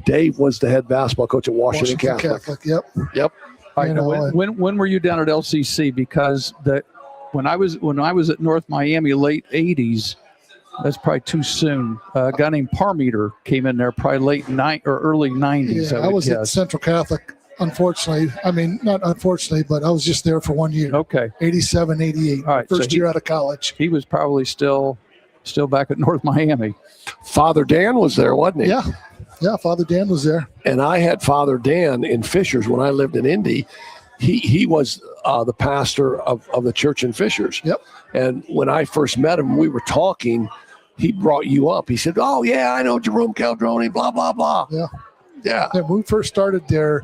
Dave was the head basketball coach at Washington Catholic. Yep. When were you down at LCC? Because when I was at North Miami, late '80s, That's probably too soon. A guy named Parmeter came in there probably early 90s. Yeah, I was at Central Catholic, unfortunately. I mean, not unfortunately, but I was just there for 1 year. Okay. 87, 88. All right. First year out of college. He was probably still back at North Miami. Father Dan was there, wasn't he? Yeah. Yeah, Father Dan was there. And I had Father Dan in Fishers when I lived in Indy. He was the pastor of the church in Fishers. Yep. And when I first met him, we were talking. He brought you up. He said, "Oh yeah, I know Jerome Caldroni." Blah blah blah. Yeah. Yeah. When we first started there,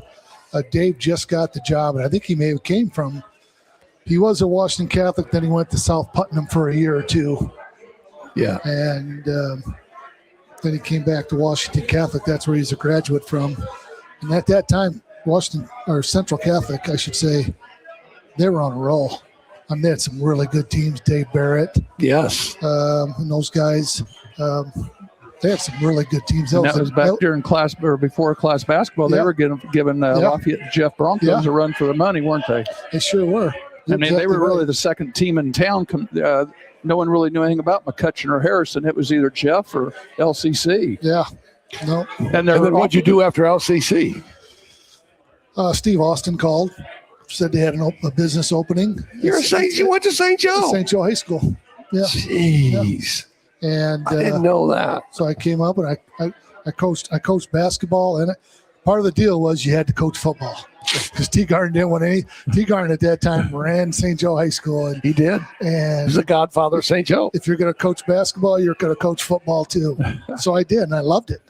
Dave just got the job, and I think he may have came from. He was at Washington Catholic, then he went to South Putnam for a year or two. Yeah. And then he came back to Washington Catholic. That's where he's a graduate from. And at that time, Washington or Central Catholic, I should say, they were on a roll. I mean, they had some really good teams. Dave Barrett, yes, and those guys. They had some really good teams. That was back during class or before class basketball. They were giving Lafayette Jeff Broncos a run for the money, weren't they? They sure were. I mean, they were really the second team in town. No one really knew anything about McCutcheon or Harrison. It was either Jeff or LCC. Yeah. No. And then what'd you do after LCC? Steve Austin called, said they had a business opening. You went to St. Joe? St. Joe High School. Yeah. Jeez. Yeah. And I didn't know that. So I came up and I coached basketball, and part of the deal was you had to coach football because T. Garden didn't want any. T. Garden at that time ran St. Joe High School, and he did. And he's the godfather of St. Joe. If you're going to coach basketball, you're going to coach football too. So I did, and I loved it.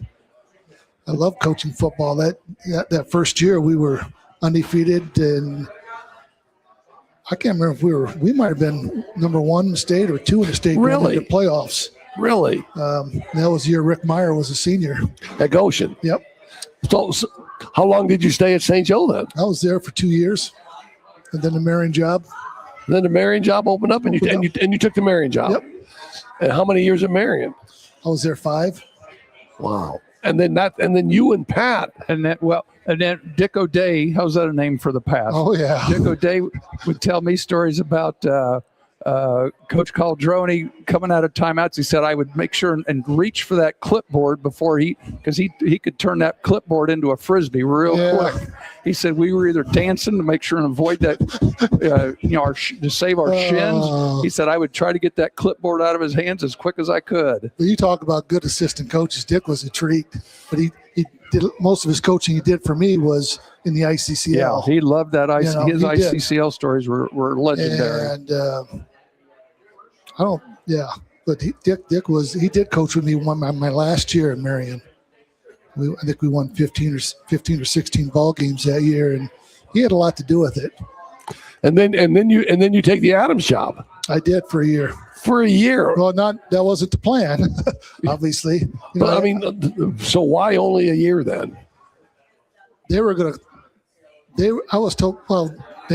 I loved coaching football. That first year we were undefeated, and I can't remember if we might have been number 1 in the state or 2 in the state. Really? Going into playoffs. Really? That was the year Rick Meyer was a senior at Goshen. Yep. So how long did you stay at St. Joe then? I was there for 2 years, and then the Marion job. Then the Marion job opened up, and you took the Marion job. Yep. And how many years at Marion? I was there 5. Wow. And then you and Pat. And then Dick O'Day, how's that a name for the past? Oh, yeah. Dick O'Day would tell me stories about Coach Caldroni coming out of timeouts. He said I would make sure and reach for that clipboard before because he could turn that clipboard into a Frisbee real quick. He said we were either dancing to make sure and avoid that, to save our shins. He said I would try to get that clipboard out of his hands as quick as I could. Well, you talk about good assistant coaches. Dick was a treat, but he did most of his coaching he did for me was in the ICCL. Yeah, he loved that. His ICCL stories were legendary. And but Dick did coach with me my last year in Marion. I think we won 15 or 16 ball games that year, and he had a lot to do with it. And then you take the Adams job. I did for a year. For a year. Well, that wasn't the plan, obviously. So why only a year then? They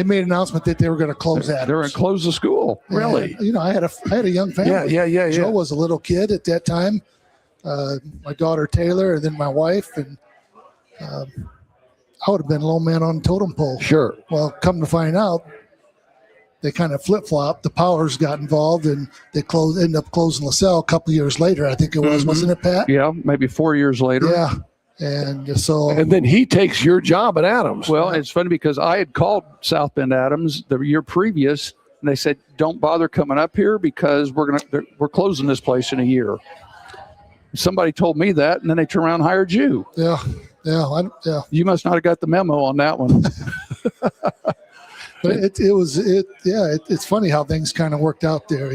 made an announcement that they were going to close Adams. They were going to close the school. Really? And, I had a young family. Yeah. Joe was a little kid at that time. My daughter Taylor, and then my wife, and I would have been low man on the totem pole. Sure. Well, come to find out, they kind of flip-flopped. The Powers got involved, and they ended up closing LaSalle a couple years later. I think it was, wasn't it, Pat? Yeah, maybe 4 years later. Yeah. And then he takes your job at Adams. Well, it's funny because I had called South Bend Adams the year previous, and they said, "Don't bother coming up here because we're closing this place in a year." Somebody told me that, and then they turned around and hired you. Yeah. You must not have got the memo on that one. But it's funny how things kind of worked out there,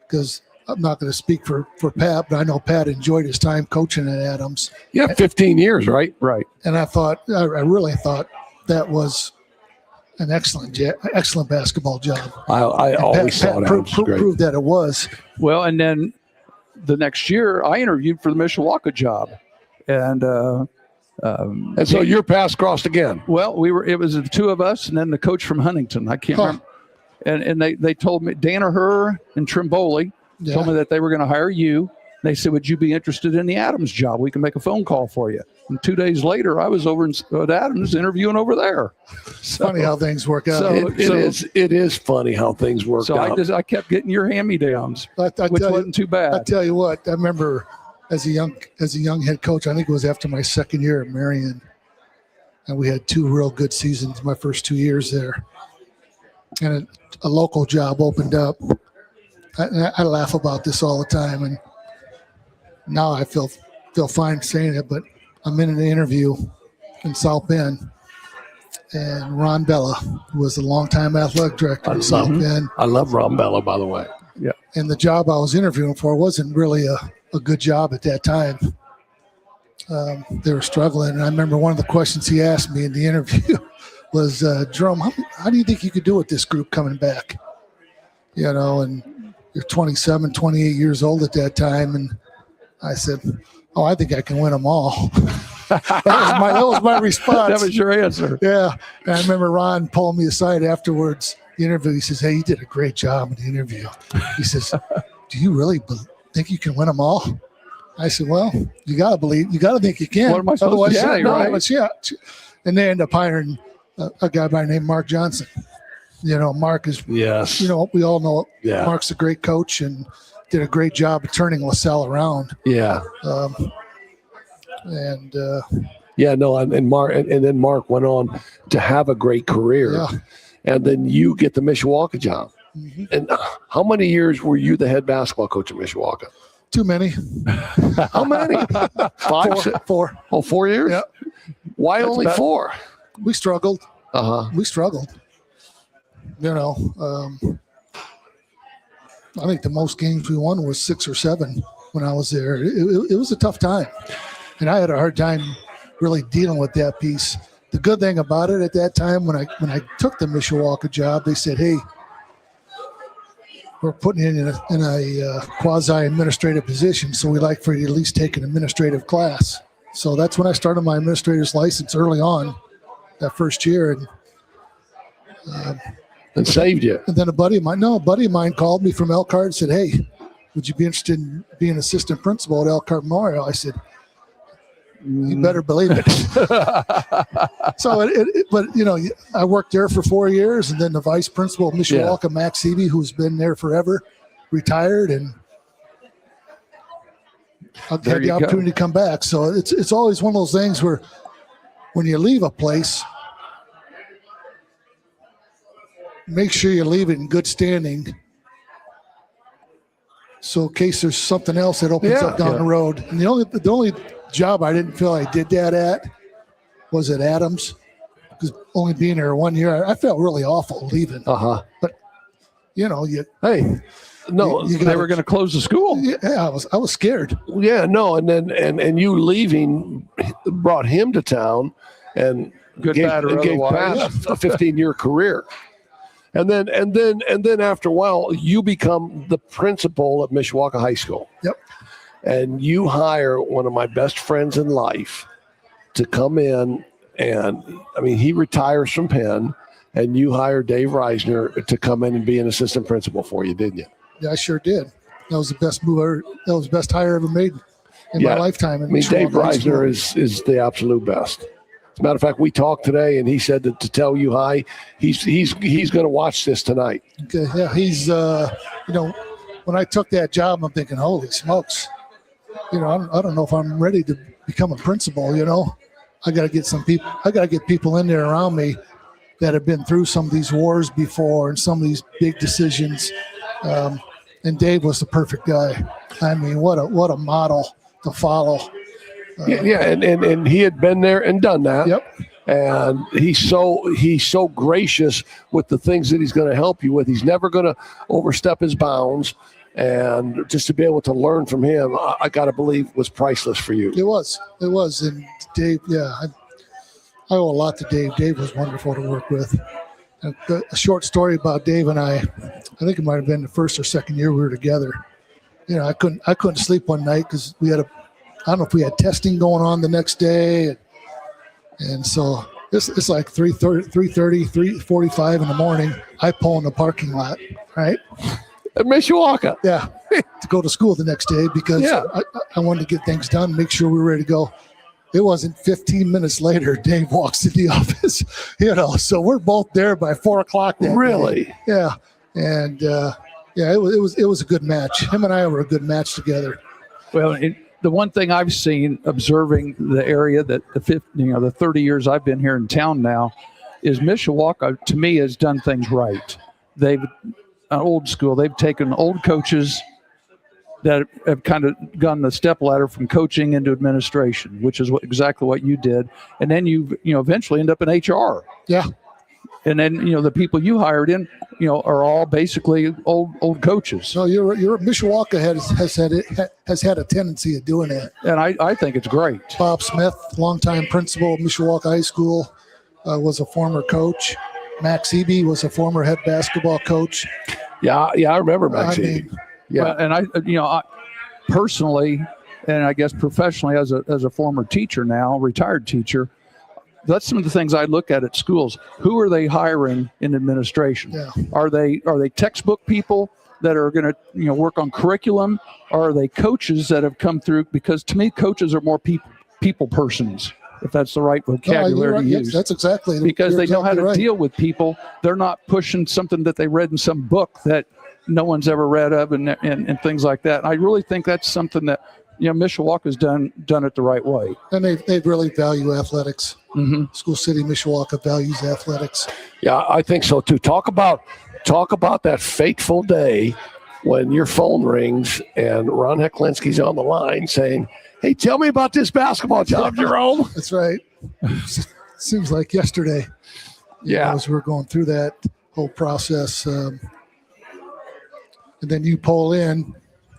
because I'm not going to speak for Pat, but I know Pat enjoyed his time coaching at Adams. Yeah, 15 years, right? Right. And I really thought that was an excellent basketball job. I always thought Pat proved that it was. Well, and then the next year, I interviewed for the Mishawaka job, and so your paths crossed again. Well, it was the two of us, and then the coach from Huntington. I can't remember. And they told me, Danaher and Trimboli told me that they were going to hire you. They said, "Would you be interested in the Adams job? We can make a phone call for you." And 2 days later, I was over at Adams interviewing over there. Funny how things work out. It is funny how things work so out. I kept getting your hand-me-downs, which wasn't too bad. I tell you what, I remember as a young head coach, I think it was after my second year at Marion, and we had 2 real good seasons my first 2 years there. And a local job opened up. I laugh about this all the time, and now I feel fine saying it, but I'm in an interview in South Bend, and Ron Bella, who was a longtime athletic director in South Bend. I love Ron Bella, by the way. Yeah. And the job I was interviewing for wasn't really a good job at that time. They were struggling, and I remember one of the questions he asked me in the interview was, Jerome, how do you think you could do with this group coming back? You know, and you're 27, 28 years old at that time, and I said, oh, I think I can win them all. that was my response. That was your answer. Yeah. And I remember Ron pulling me aside afterwards, the interview. He says, hey, you did a great job in the interview. He says, do you really think you can win them all? I said, well, you got to believe, you got to think you can. What am I supposed to say, right? Yeah. And they end up hiring a guy by the name Mark Johnson. You know, Mark is, yes. You know, we all know Mark's a great coach and did a great job of turning LaSalle around. Yeah. And then Mark went on to have a great career. Yeah. And then you get the Mishawaka job. Mm-hmm. And how many years were you the head basketball coach at Mishawaka? Too many. How many? 5? 4. Oh, 4 years? Yeah. Why That's only 4? We struggled. Uh-huh. We struggled. You know, I think the most games we won was 6 or 7 when I was there. It was a tough time. And I had a hard time really dealing with that piece. The good thing about it at that time, when I took the Mishawaka job, they said, hey, we're putting you in a quasi-administrative position, so we'd like for you to at least take an administrative class. So that's when I started my administrator's license early on, that first year. And saved you. And then a buddy of mine called me from Elkhart and said, hey, would you be interested in being assistant principal at Elkhart Memorial? I said, you better believe it. So, but you know, I worked there for 4 years, and then the vice principal of Mishawaka, Max Seavey, who's been there forever, retired, and I've had the opportunity to come back. So it's always one of those things where when you leave a place, make sure you leave it in good standing. So in case there's something else that opens up down the road. And the only job I didn't feel I did that at was at Adams, because only being there 1 year, I felt really awful leaving. But you know, they were going to close the school. Yeah, I was scared. Yeah, no, and then and you leaving brought him to town, and gave Pat a 15-year career. And then after a while, you become the principal at Mishawaka High School. Yep. And you hire one of my best friends in life to come in, and I mean, he retires from Penn, and you hire Dave Reisner to come in and be an assistant principal for you, didn't you? Yeah, I sure did. That was the best move that was the best hire I ever made in my lifetime. I mean, Dave Reisner is the absolute best. As a matter of fact, we talked today, and he said that to tell you hi. He's going to watch this tonight. Okay, yeah, he's you know, when I took that job, I'm thinking, holy smokes, you know, I don't know if I'm ready to become a principal. You know, I got to get some people. I got to get people in there around me that have been through some of these wars before and some of these big decisions. And Dave was the perfect guy. I mean, what a model to follow. And he had been there and done that. Yep. And he's so gracious with the things that he's going to help you with. He's never going to overstep his bounds. And just to be able to learn from him, I got to believe was priceless for you. It was. And Dave, I owe a lot to Dave. Dave was wonderful to work with. A short story about Dave and I think it might have been the first or second year we were together. You know, I couldn't sleep one night because I don't know if we had testing going on the next day. And so it's like 3:30, 3:45 in the morning. I pull in the parking lot, right? At Mishawaka. Yeah, to go to school the next day because I wanted to get things done, make sure we were ready to go. it wasn't 15 minutes later, Dave walks in the office, so we're both there by 4:00 that Really? day. Yeah. And, it was a good match. Him and I were a good match together. Well, the one thing I've seen observing the area that the 30 years I've been here in town now is Mishawaka, to me, has done things right. They've old school. They've taken old coaches that have kind of gone the step ladder from coaching into administration, which is exactly what you did. And then you eventually end up in HR. Yeah. And then, the people you hired in, are all basically old coaches. So Mishawaka has had a tendency of doing that. And I think it's great. Bob Smith, longtime principal of Mishawaka High School, was a former coach. Max Eby was a former head basketball coach. Yeah, I remember Max Eby. Yeah, and I personally, and I guess professionally, as a former teacher now, retired teacher, that's some of the things I look at schools. Who are they hiring in administration? Yeah. Are they textbook people that are going to work on curriculum, or are they coaches that have come through? Because to me, coaches are more people persons, if that's the right vocabulary to use. That's exactly because they know how to deal with people. They're not pushing something that they read in some book that no one's ever read of and things like that. I really think that's something that Mishawaka's done it the right way. And they really value athletics. Mm-hmm. School City Mishawaka values athletics. Yeah, I think so too. Talk about that fateful day when your phone rings and Ron Hecklinski's on the line saying, "Hey, tell me about this basketball job, Jerome." That's right. Seems like yesterday. Yeah. As we were going through that whole process. And then you pull in.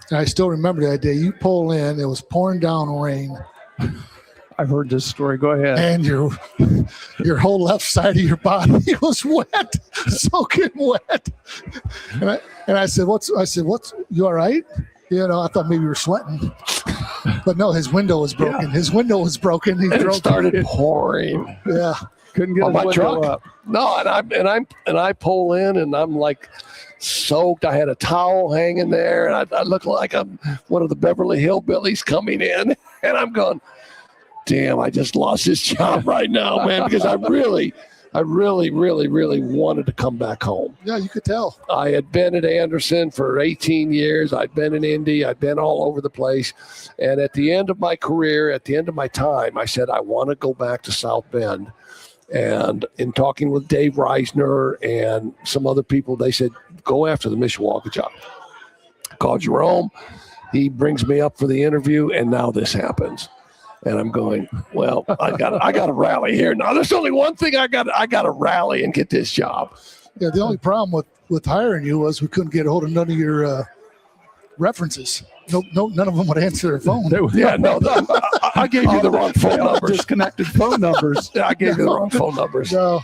And I still remember that day. You pull in. It was pouring down rain. I've heard this story. Go ahead. And your whole left side of your body was wet, soaking wet. And I said, "What's? You all right?" I thought maybe you were sweating. But no, his window was broken. Yeah. His window was broken. And it started pouring. Yeah. Couldn't get my window truck up. No, and I pull in and I'm like soaked. I had a towel hanging there, and I look like I'm one of the Beverly Hillbillies coming in, and I'm going, "Damn, I just lost this job right now, man," because I really, really, really wanted to come back home. Yeah, you could tell. I had been at Anderson for 18 years. I'd been in Indy. I'd been all over the place. And at the end of my career, at the end of my time, I said, I want to go back to South Bend. And in talking with Dave Reisner and some other people, they said, go after the Mishawaka job. Called Jerome. He brings me up for the interview, and now this happens. And I'm going, well, I got to rally here. Now, there's only one thing I got to rally and get this job. Yeah, the only problem with hiring you was we couldn't get a hold of none of your references. No, none of them would answer their phone. I gave you the wrong phone numbers. Disconnected phone numbers. I gave you the wrong phone numbers. No,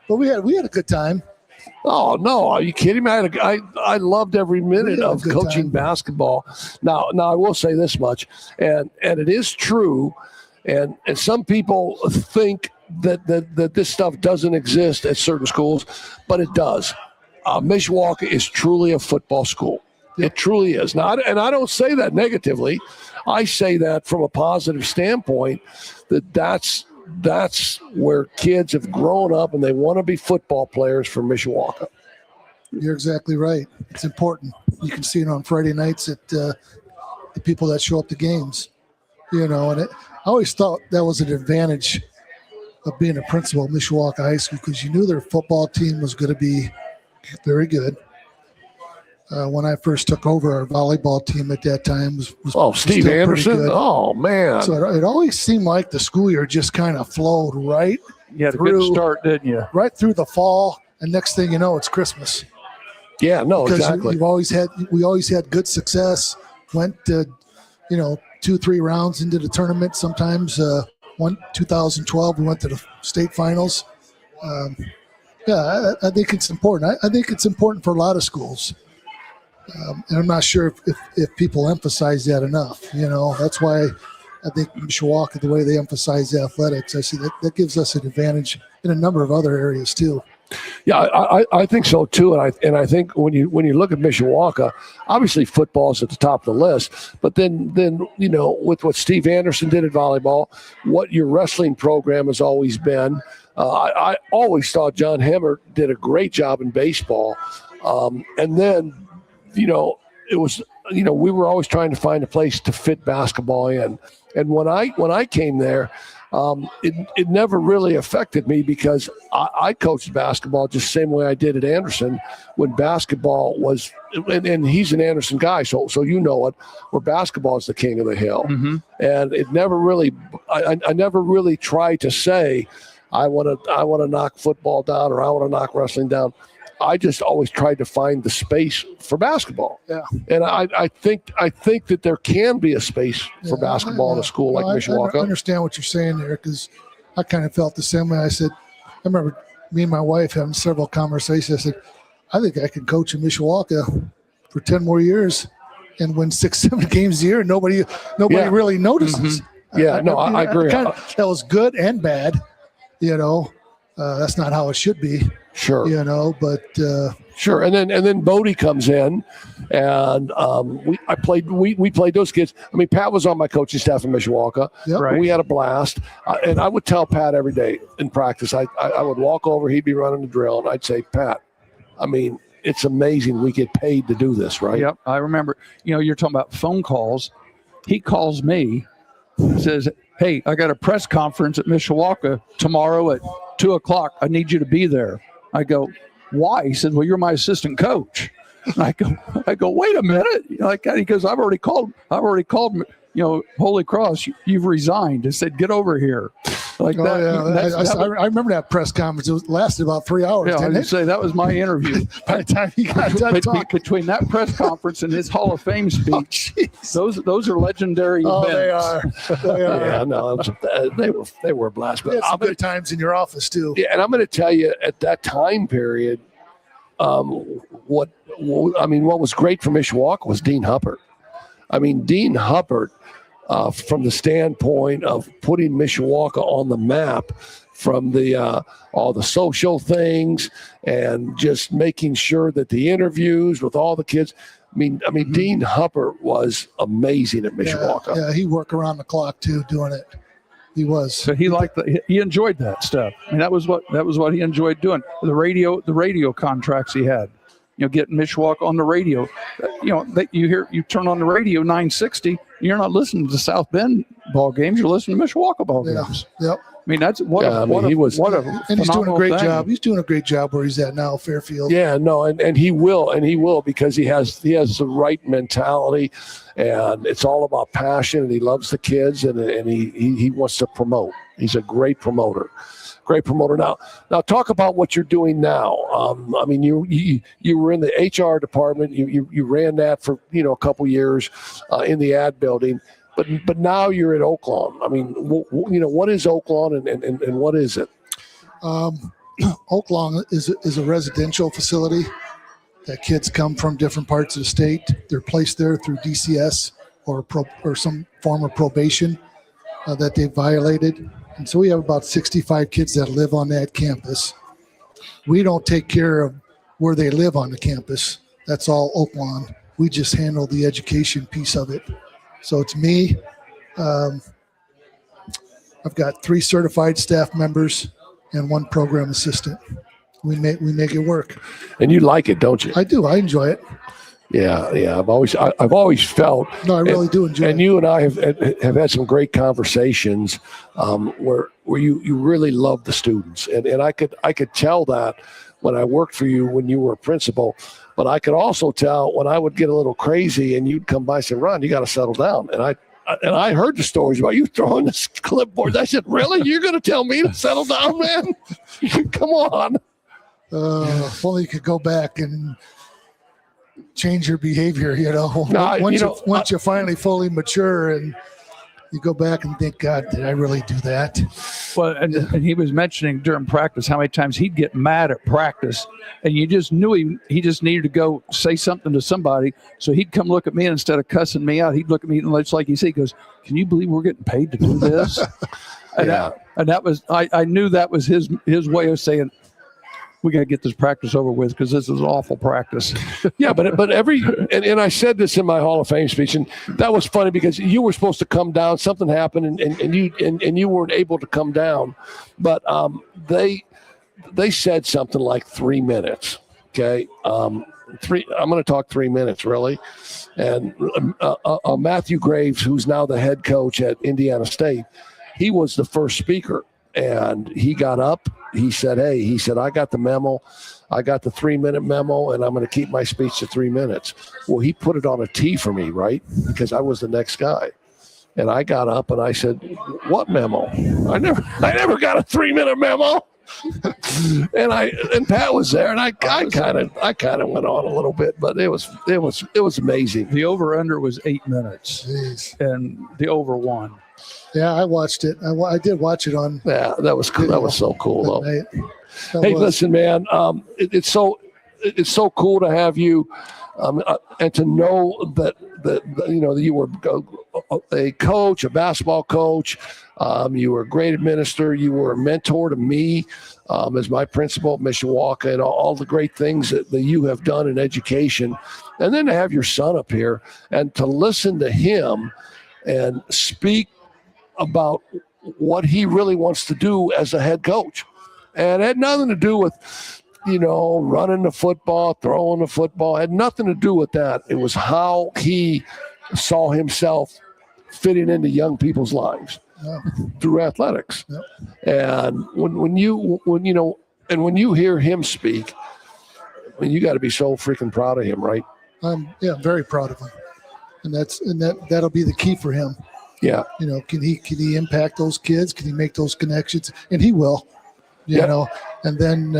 but we had a good time. Oh no! Are you kidding me? I loved every minute of coaching basketball. Now I will say this much, and it is true, and some people think that this stuff doesn't exist at certain schools, but it does. Mishawaka is truly a football school. It truly is. Now, and I don't say that negatively. I say that from a positive standpoint. That's where kids have grown up and they want to be football players for Mishawaka. You're exactly right. It's important. You can see it on Friday nights at the people that show up to games. And I always thought that was an advantage of being a principal at Mishawaka High School because you knew their football team was going to be very good. When I first took over, our volleyball team at that time was Steve Anderson. Oh man! So it always seemed like the school year just kind of flowed right. You had a good start, didn't you? Right through the fall, and next thing you know, it's Christmas. Yeah, no, because exactly. We always had good success. Went 2-3 rounds into the tournament. Sometimes 2012 we went to the state finals. I think it's important. I think it's important for a lot of schools. And I'm not sure if people emphasize that enough. That's why I think Mishawaka, the way they emphasize athletics, I see that gives us an advantage in a number of other areas too. Yeah, I think so too, and I think when you look at Mishawaka, obviously football's at the top of the list, but then with what Steve Anderson did at volleyball, what your wrestling program has always been, I always thought John Hemmer did a great job in baseball, and then it was we were always trying to find a place to fit basketball in, and when I came there. It never really affected me because I coached basketball just the same way I did at Anderson when basketball was, and he's an Anderson guy, so you know it, where basketball is the king of the hill. Mm-hmm. And it never really, I never really tried to say, I want to knock football down or I want to knock wrestling down. I just always tried to find the space for basketball. Yeah. And I think that there can be a space for basketball in a school like Mishawaka. I understand what you're saying there because I kind of felt the same way. I said, I remember me and my wife having several conversations. I said, I think I can coach in Mishawaka for 10 more years and win 6-7 games a year. Nobody really notices. Mm-hmm. Yeah, I agree. That was good and bad. That's not how it should be. Sure. But sure. And then Bodie comes in, and we played those kids. I mean, Pat was on my coaching staff in Mishawaka. Yep. Right. We had a blast, and I would tell Pat every day in practice. I would walk over, he'd be running the drill, and I'd say, Pat, I mean, it's amazing we get paid to do this, right? Yep. I remember. You're talking about phone calls. He calls me, says, "Hey, I got a press conference at Mishawaka tomorrow at 2:00. I need you to be there." I go, "Why?" He said, "Well, you're my assistant coach." And I go, "Wait a minute." He goes, I've already called, Holy Cross, you've resigned. I said, "Get over here." Like that. Yeah. I remember that press conference. It lasted about 3 hours. Yeah, I was going to say that was my interview. By the time he got done talking. Between that press conference and his Hall of Fame speech, those are legendary events. They are. Yeah, no, they were a blast. But some good times in your office too. Yeah, and I'm going to tell you at that time period, what was great for Mishawaka was Dean Huppert. I mean, Dean Huppert, from the standpoint of putting Mishawaka on the map, from the all the social things and just making sure that the interviews with all the kids. I mean, Dean Huppert was amazing at Mishawaka. Yeah, he worked around the clock too, doing it. He was. So he enjoyed that stuff. I mean, that was what he enjoyed doing. The radio contracts he had. Getting Mishawaka on the radio. You turn on the radio 960. You're not listening to the South Bend ball games. You're listening to Mishawaka ball games. Yep. I mean, that's what and he's doing a great job. He's doing a great job where he's at now, Fairfield. Yeah, no, and he will because he has the right mentality, and it's all about passion, and he loves the kids, and he wants to promote. He's a great promoter. Great promoter. Now talk about what you're doing now. I mean, you were in the HR department. You ran that for a couple years in the ad building, but now you're at Oaklawn. I mean, what is Oaklawn and what is it? Oaklawn is a residential facility that kids come from different parts of the state. They're placed there through DCS or some form of probation that they violated. And so we have about 65 kids that live on that campus. We don't take care of where they live on the campus. That's all Oaklawn. We just handle the education piece of it. So it's me. I've got 3 certified staff members and 1 program assistant. We make it work. And you like it, don't you? I do. I enjoy it. Yeah. I've always felt. No, I really do enjoy it. And you and I have had some great conversations where you really love the students, and I could tell that when I worked for you when you were a principal, but I could also tell when I would get a little crazy and you'd come by and say, "Ron, you got to settle down." And I heard the stories about you throwing this clipboard. I said, "Really? You're going to tell me to settle down, man? Come on." If only you could go back and change your behavior, once you finally fully mature and you go back and think, God, did I really do that? Well, and he was mentioning during practice how many times he'd get mad at practice, and you just knew he just needed to go say something to somebody. So he'd come look at me, and instead of cussing me out, he'd look at me and it's like he said, he goes, "Can you believe we're getting paid to do this?" And that was I knew that was his way of saying, we got to get this practice over with because this is awful practice. Yeah, but every and I said this in my Hall of Fame speech, and that was funny because you were supposed to come down. Something happened, and you weren't able to come down, but they said something like 3 minutes. Okay, I'm going to talk 3 minutes really, and Matthew Graves, who's now the head coach at Indiana State, he was the first speaker, and he got up. He said, I got the memo. I got the 3 minute memo, and I'm going to keep my speech to 3 minutes. Well, he put it on a tee for me, right? Because I was the next guy. And I got up and I said, what memo? I never got a 3 minute memo. and Pat was there, and I kind of went on a little bit, but it was amazing. The over under was 8 minutes. Jeez. And the over won. Yeah, I watched it. I did watch it on. Yeah, that was cool. That was so cool, though. Hey, was. Listen, man, it's so cool to have you, and to know that you were a coach, a basketball coach. You were a great administrator. You were a mentor to me as my principal at Mishawaka, and all the great things that you have done in education. And then to have your son up here and to listen to him and speak about what he really wants to do as a head coach. And it had nothing to do with, running the football, throwing the football. It had nothing to do with that. It was how he saw himself fitting into young people's lives through athletics. Yep. And when you hear him speak, I mean, you got to be so freaking proud of him, right? I'm very proud of him, and that'll be the key for him. Yeah. Can he impact those kids? Can he make those connections? And he will. You know, and then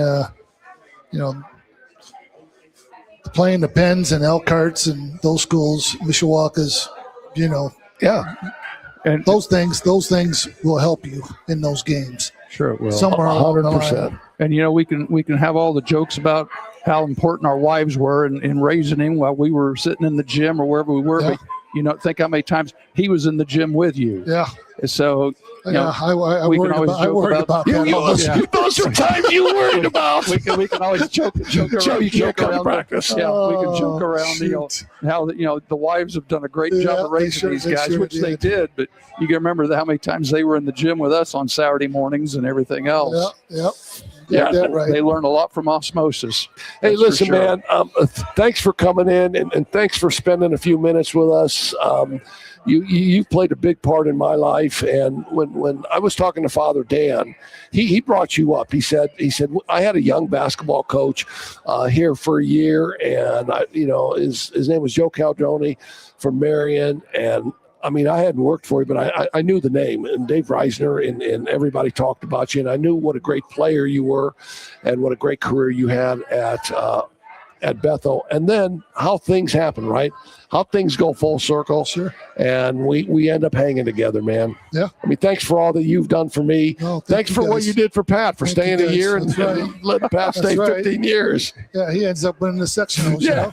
playing the Penns and Elkharts and those schools, Mishawaka's, and those things will help you in those games. Sure it will. Somewhere along the line. And we can have all the jokes about how important our wives were in raising him while we were sitting in the gym or wherever we were. Yeah. But think how many times he was in the gym with you. Yeah. So I worried about that. Those are times you worried about. we can always joke around practice. We can joke around how the wives have done a great job of raising these guys, which they did. But you can remember how many times they were in the gym with us on Saturday mornings and everything else. Yeah, right. They learn a lot from osmosis. Hey, listen, man, thanks for coming in and thanks for spending a few minutes with us. You've played a big part in my life. And when I was talking to Father Dan, he brought you up. He said, I had a young basketball coach here for a year, and his name was Joe Caldroni from Marion. And I mean, I hadn't worked for you, but I knew the name, and Dave Reisner, and everybody talked about you, and I knew what a great player you were and what a great career you had at Bethel. And then how things happen, right? How things go full circle. Sure. And we end up hanging together, man. Yeah. I mean, thanks for all that you've done for me. Thanks for what you did for Pat, for staying a year and letting Pat stay 15 years. Yeah, he ends up winning the sectionals. Yeah,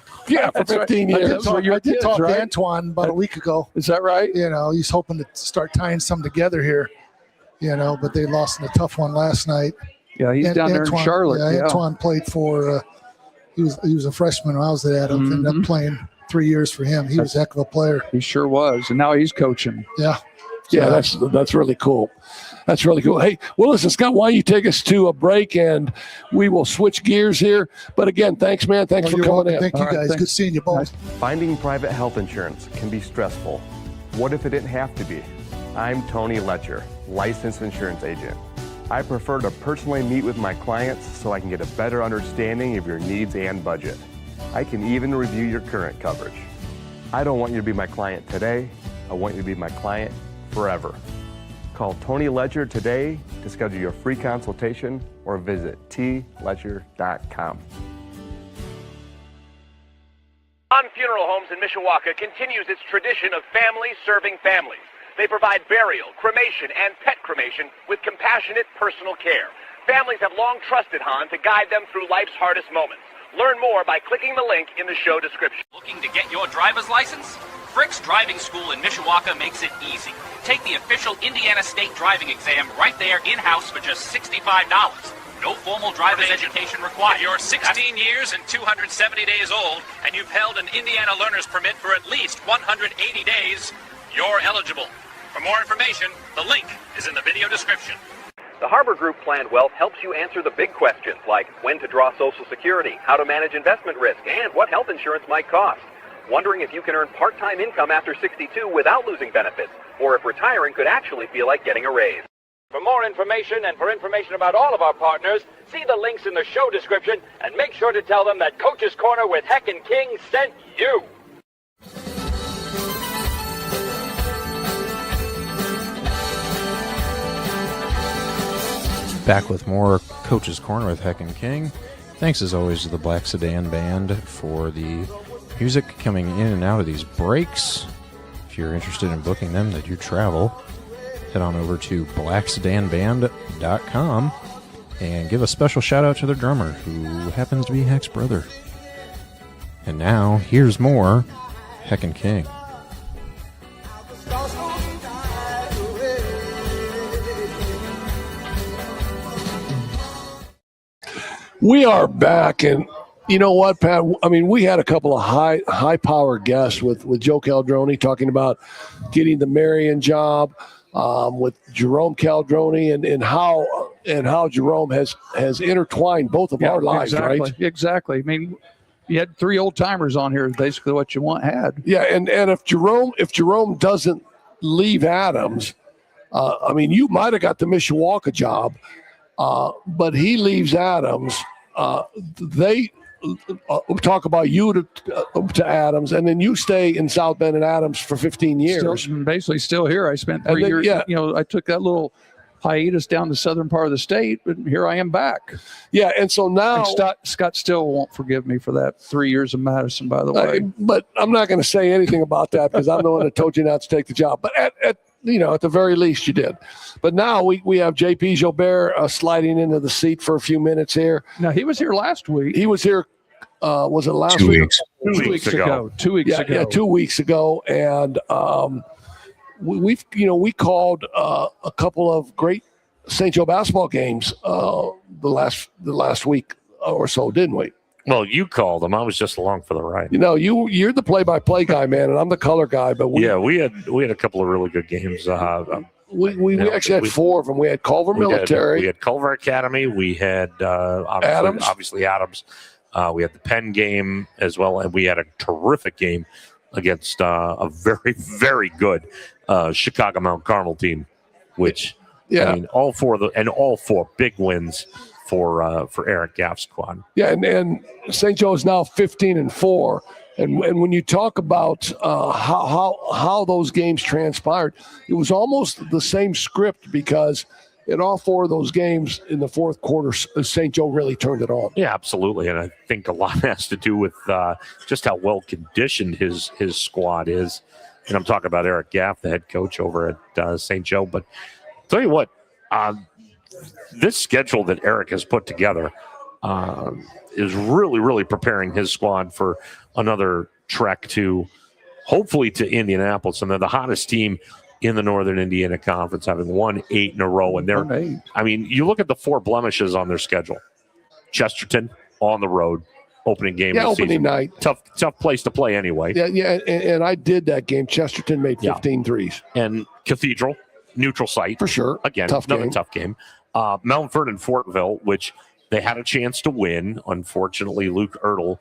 for 15 years. I did talk to Antoine about a week ago. Is that right? He's hoping to start tying some together here, but they lost in a tough one last night. Yeah, he's down there in Charlotte. Yeah, Antoine played for he was a freshman when I was at Adam. Ended up playing 3 years for him. He was a heck of a player. He sure was, and now he's coaching. Yeah. Yeah, that's really cool. That's really cool. Hey, well, listen, Scott, why don't you take us to a break, and we will switch gears here. But again, thanks, man. Thanks for coming in. Thank you, guys. Good seeing you both. Finding private health insurance can be stressful. What if it didn't have to be? I'm Tony Letcher, licensed insurance agent. I prefer to personally meet with my clients so I can get a better understanding of your needs and budget. I can even review your current coverage. I don't want you to be my client today. I want you to be my client forever. Call Tony Letcher today to schedule your free consultation or visit tletcher.com. On Funeral Homes in Mishawaka continues its tradition of families serving families. They provide burial, cremation, and pet cremation with compassionate personal care. Families have long trusted Han to guide them through life's hardest moments. Learn more by clicking the link in the show description. Looking to get your driver's license? Frick's Driving School in Mishawaka makes it easy. Take the official Indiana State driving exam right there in-house for just $65. No formal driver's education required. If you're 16 years and 270 days old, and you've held an Indiana learner's permit for at least 180 days, you're eligible. For more information, the link is in the video description. The Harbor Group Planned Wealth helps you answer the big questions like when to draw Social Security, how to manage investment risk, and what health insurance might cost. Wondering if you can earn part-time income after 62 without losing benefits, or if retiring could actually feel like getting a raise. For more information and for information about all of our partners, see the links in the show description and make sure to tell them that Coach's Corner with Heck and King sent you. Back with more Coach's Corner with Heck and King. Thanks as always to the Black Sedan Band for the music coming in and out of these breaks. If you're interested in booking them, they do travel. Head on over to blacksedanband.com and give a special shout out to their drummer, who happens to be Heck's brother. And now, here's more Heck and King. We are back, and you know what, Pat? I mean, we had a couple of high-power guests with Joe Caldroni talking about getting the Marion job, with Jerome Caldroni, and how Jerome has intertwined both of our lives, exactly, right? Exactly. I mean, you had three old timers on here. Is basically what you had. Yeah, and if Jerome doesn't leave Adams, I mean, you might have got the Mishawaka job. But he leaves Adams. They talk about you to Adams, and then you stay in South Bend and Adams for 15 years. Basically still here. I spent 3 years. Yeah. You know, I took that little hiatus down the southern part of the state, but here I am back. Yeah, and so now Scott still won't forgive me for that 3 years in Madison, by the way. But I'm not going to say anything about that because I'm the one that told you not to take the job. But at the very least you did. But now we have J.P. Gilbert sliding into the seat for a few minutes here. Now, he was here last week. He was here, was it last 2 week? weeks. 2 weeks ago. 2 weeks ago. Yeah, 2 weeks ago. And we called a couple of great St. Joe basketball games the last week or so, didn't we? Well, you called them. I was just along for the ride. You know, you're the play-by-play guy, man, and I'm the color guy. But we had a couple of really good games. We actually had four of them. We had Culver Military. We had Culver Academy. We had obviously Adams. We had the Penn game as well, and we had a terrific game against a very, very good Chicago Mount Carmel team. Which I mean, all four big wins for Eric Gaff's squad. Yeah, and St. Joe is now 15-4. And when you talk about how those games transpired, it was almost the same script because in all four of those games in the fourth quarter, St. Joe really turned it on. Yeah, absolutely. And I think a lot has to do with just how well conditioned his squad is. And I'm talking about Eric Gaff, the head coach over at St. Joe. But I'll tell you what, this schedule that Eric has put together is really, really preparing his squad for another trek to hopefully to Indianapolis. And they're the hottest team in the Northern Indiana Conference, having won 8 in a row. And I mean, you look at the 4 blemishes on their schedule. Chesterton on the road, opening game of the opening season. Night. Tough place to play anyway. Yeah, and I did that game. Chesterton made 15 threes. And Cathedral, neutral site. For sure. Again, another tough game. Mount Vernon, Fortville, which they had a chance to win. Unfortunately, Luke Ertl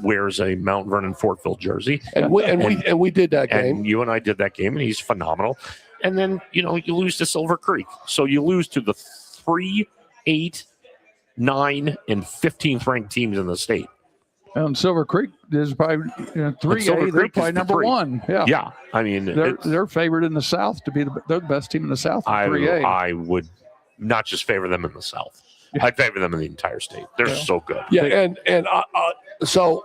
wears a Mount Vernon Fortville jersey. And we did that game. And you and I did that game, and he's phenomenal. And then, you lose to Silver Creek. So you lose to the 3, 8, 9, and 15th ranked teams in the state. And Silver Creek is probably 3A. They're probably number 1. Yeah. Yeah. I mean, they're favored in the South to be they're the best team in the South. 3A. I would not just favor them in the South. I'd favor them in the entire state. They're so good. Yeah, and so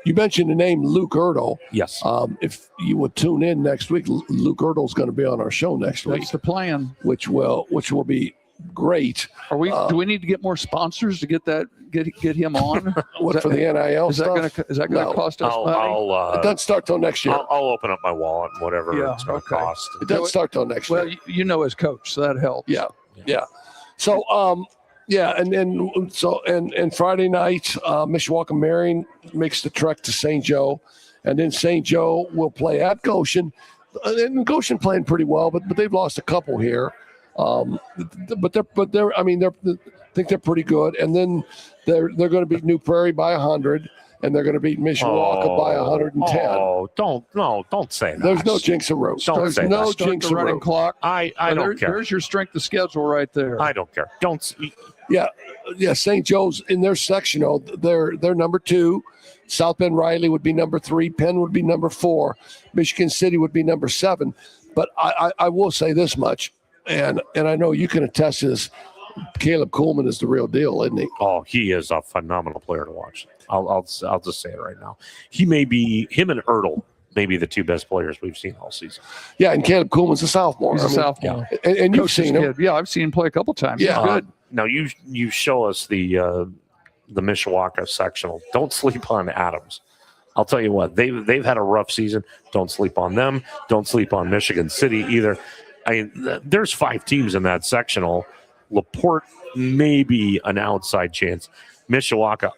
you mentioned the name Luke Ertl. Yes. If you would tune in next week, Luke Ertl is going to be on our show next week. That's the plan. Which will be great. Are we? Do we need to get more sponsors to get him on? What for the NIL stuff? Is that going to cost us money? It doesn't start till next year. I'll open up my wallet and whatever it's going to cost. It doesn't start till next year. Well, as coach, so that helps. Yeah. So Yeah, and Friday night, Mishawaka Marion makes the trek to St. Joe, and then St. Joe will play at Goshen. And Goshen playing pretty well, but they've lost a couple here. But they're I think they're pretty good. And then they're going to beat New Prairie by 100, and they're going to beat Mishawaka by 110. Oh, don't say that. There's no jinx of rope. Don't say no that. jinx of running rope. clock. I don't care. There's your strength of schedule right there. I don't care. Don't. Yeah. St. Joe's in their sectional. They're number 2. South Bend Riley would be number 3. Penn would be number 4. Michigan City would be number 7. But I will say this much, and I know you can attest to this. Caleb Kuhlman is the real deal, isn't he? Oh, he is a phenomenal player to watch. I'll just say it right now. He may be, him and Ertl, maybe the 2 best players we've seen all season. Yeah, and Caleb Kuhlman's a sophomore. He's a sophomore. Yeah. And you've seen him. Yeah, I've seen him play a couple times. Yeah. He's good. Now you show us the Mishawaka sectional. Don't sleep on Adams. I'll tell you what, they've had a rough season. Don't sleep on them. Don't sleep on Michigan City either. There's 5 teams in that sectional. LaPorte may be an outside chance. Mishawaka,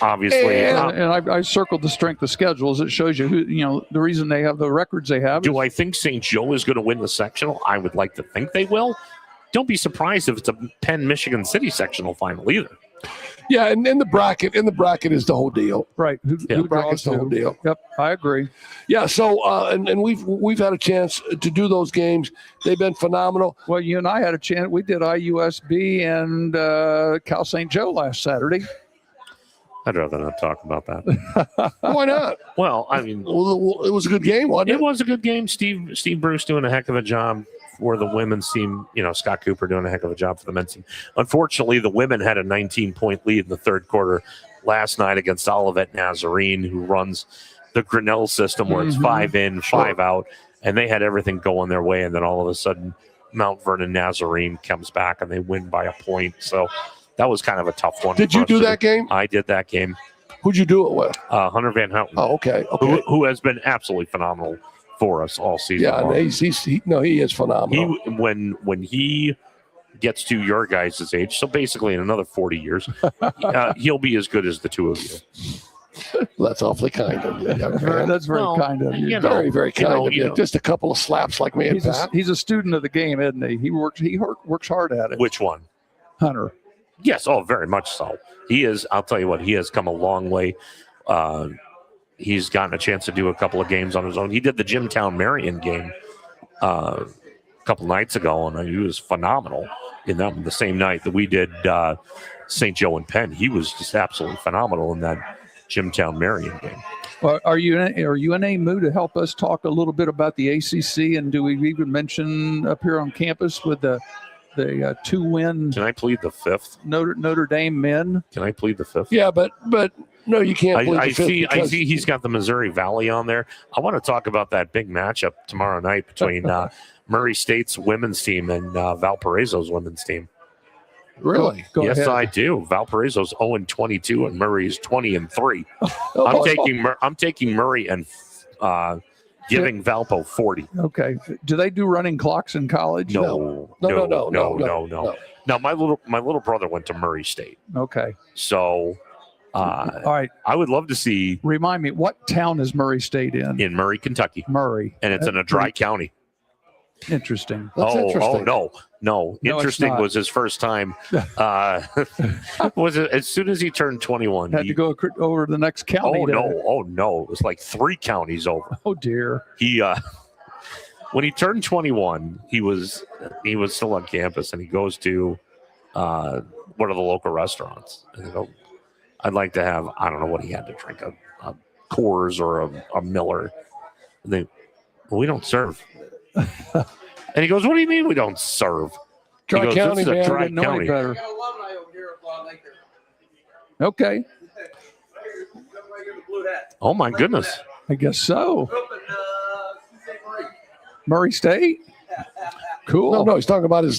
obviously. And I circled the strength of schedules. It shows you who, the reason they have the records they have. Do I think St. Joe is going to win the sectional? I would like to think they will. Don't be surprised if it's a Penn Michigan City sectional final either. Yeah, and in the bracket is the whole deal. Right. Who bracket's the whole deal. Yep, I agree. Yeah, so and we've had a chance to do those games. They've been phenomenal. Well, you and I had a chance. We did IUSB and Cal St. Joe last Saturday. I'd rather not talk about that. Why not? Well, I mean, it was a good game, wasn't it? It was a good game. Steve Bruce doing a heck of a job for the women's team. Scott Cooper doing a heck of a job for the men's team. Unfortunately, the women had a 19-point lead in the third quarter last night against Olivet Nazarene, who runs the Grinnell system where it's 5 in, 5 out, and they had everything going their way, and then all of a sudden Mount Vernon Nazarene comes back and they win by a point. So that was kind of a tough one. Did you do that game? I did that game. Who'd you do it with? Hunter Van Houten. Oh, okay. Who has been absolutely phenomenal for us all season. Yeah, long. he is phenomenal. When he gets to your guys' age, so basically in another 40 years, he'll be as good as the 2 of you. That's awfully kind of you. That's very kind of you. Very, very kind of you. Just a couple of slaps like me and Pat. He's a student of the game, isn't he? He works hard at it. Which one? Hunter. Yes, very much so. He is. I'll tell you what, he has come a long way. He's gotten a chance to do a couple of games on his own. He did the Jimtown Marion game a couple nights ago, and he was phenomenal in that one. The same night that we did St. Joe and Penn, he was just absolutely phenomenal in that Jimtown Marion game. Well, are you in a mood to help us talk a little bit about the ACC? And do we even mention up here on campus with the 2-win? Can I plead the 5th? Notre Dame men. Can I plead the 5th? Yeah, but no, you can't. I see. He's got the Missouri Valley on there. I want to talk about that big matchup tomorrow night between Murray State's women's team and Valparaiso's women's team. Really? Yes, ahead. I do. Valparaiso's 0-22 and Murray's 20-3. I'm taking Murray and giving Valpo 40. Okay. Do they do running clocks in college? No. Now my little brother went to Murray State. Okay. So. All right. I would love to see. Remind me, what town is Murray State in? In Murray, Kentucky. Murray. And it's in a dry county. Interesting. No. Interesting was his first time. Was it as soon as he turned 21? Had to go over to the next county. Oh no. It was like 3 counties over. Oh dear. He when he turned 21, he was still on campus, and he goes to one of the local restaurants, and they go, I'd like to have, I don't know what he had to drink, a Coors or a Miller. And we don't serve. And he goes, what do you mean we don't serve? Dry goes, county, this is a man. dry Know county. any better. Okay. Oh my goodness. I guess so. Murray State? Cool. No, he's talking about his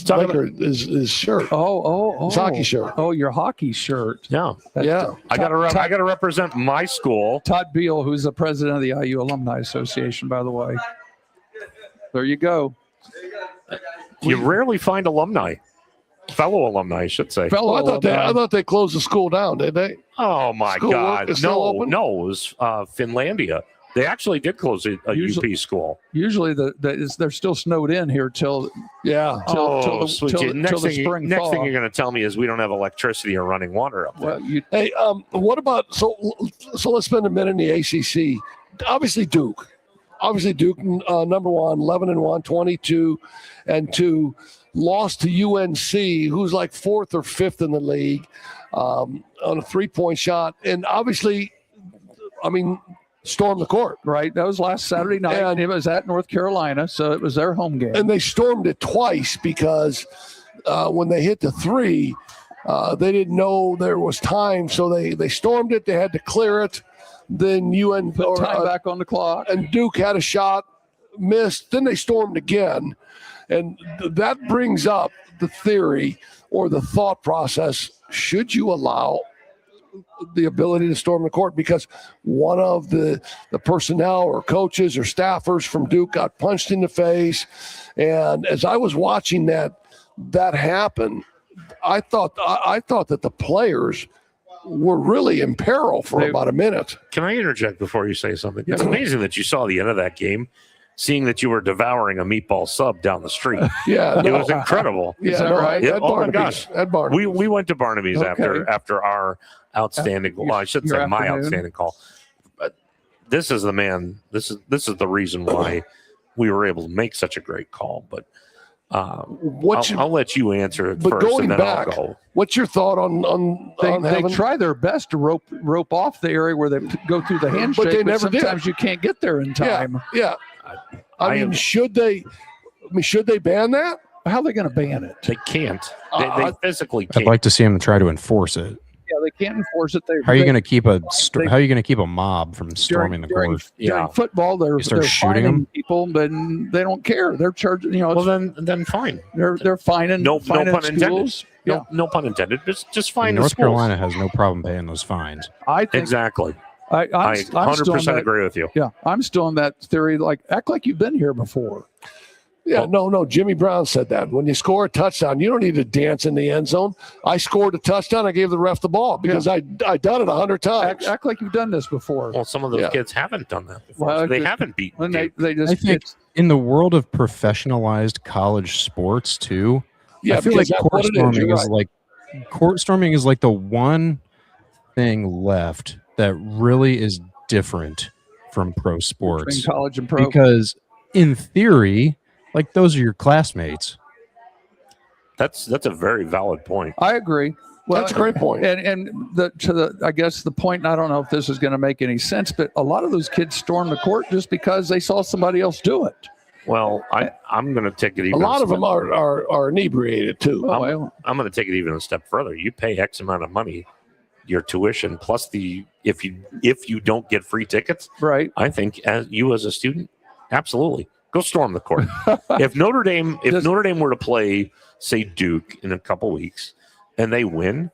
shirt. Oh. His hockey shirt. Oh, your hockey shirt. Yeah. Yeah. I gotta represent my school. Todd Beal, who's the president of the IU Alumni Association, by the way. There you go. You rarely find alumni. fellow alumni, I should say. Well, I thought they closed the school down, did they? Oh my School God! is still open? No, it was Finlandia. They actually did close a UP school. Usually they're still snowed in here till yeah till the spring. Next thing you're going to tell me is we don't have electricity or running water up there. Well, hey, what about so let's spend a minute in the ACC. Obviously Duke, number one, 11-1, 22-2, lost to UNC, who's like 4th or 5th in the league on a 3-point shot, and obviously, I mean, stormed the court. Right, that was last Saturday night, and it was at North Carolina, so it was their home game. And they stormed it twice because when they hit the three, they didn't know there was time, so they stormed it. They had to clear it. Then put time back on the clock, and Duke had a shot, missed. Then they stormed again, and that brings up the theory or the thought process: should you allow the ability to storm the court? Because one of the personnel or coaches or staffers from Duke got punched in the face, and as I was watching that happen, I thought that the players were really in peril for about a minute. Can I interject before you say something? It's amazing that you saw the end of that game, seeing that you were devouring a meatball sub down the street. Yeah, it was incredible. Yeah, right. Yeah, oh my gosh, at Barnaby's. We went to Barnaby's after our outstanding. Well, I shouldn't say my outstanding call. But this is the man. This is the reason why we were able to make such a great call. But I'll let you answer it first, and then I'll go. What's your thought on they try their best to rope off the area where they go through the handshake, but they never sometimes did. You can't get there in time. Yeah. I mean, should they ban that? How are they going to ban it? They can't. They physically can't. I'd like to see them try to enforce it. Yeah, they can't enforce it. How are you going to keep a mob from storming the court? During football, they're shooting fining people, but they don't care. They're charging. Well, then fine. They're fining. No pun intended. Schools. No pun intended. Just fine. North Carolina has no problem paying those fines. I think exactly. I 100% agree with you. Yeah, I'm still in that theory. Like, act like you've been here before. Yeah, no. Jimmy Brown said that. When you score a touchdown, you don't need to dance in the end zone. I scored a touchdown. I gave the ref the ball because I done it 100 times. Act like you've done this before. Well, some of those kids haven't done that before. Well, they haven't beaten. They just. I think in the world of professionalized college sports too, I feel like court storming is like the one thing left that really is different from pro sports. Between college and pro. Because in theory, like, those are your classmates. That's a very valid point. I agree. Well, that's a great point. And I guess the point, and I don't know if this is going to make any sense, but a lot of those kids storm the court just because they saw somebody else do it. Well, I'm going to take it even. A lot of them are inebriated too. I'm going to take it even a step further. You pay X amount of money, your tuition plus if you don't get free tickets, right? I think as a student, absolutely. Go storm the court. If Notre Dame were to play, say, Duke in a couple weeks, and they win,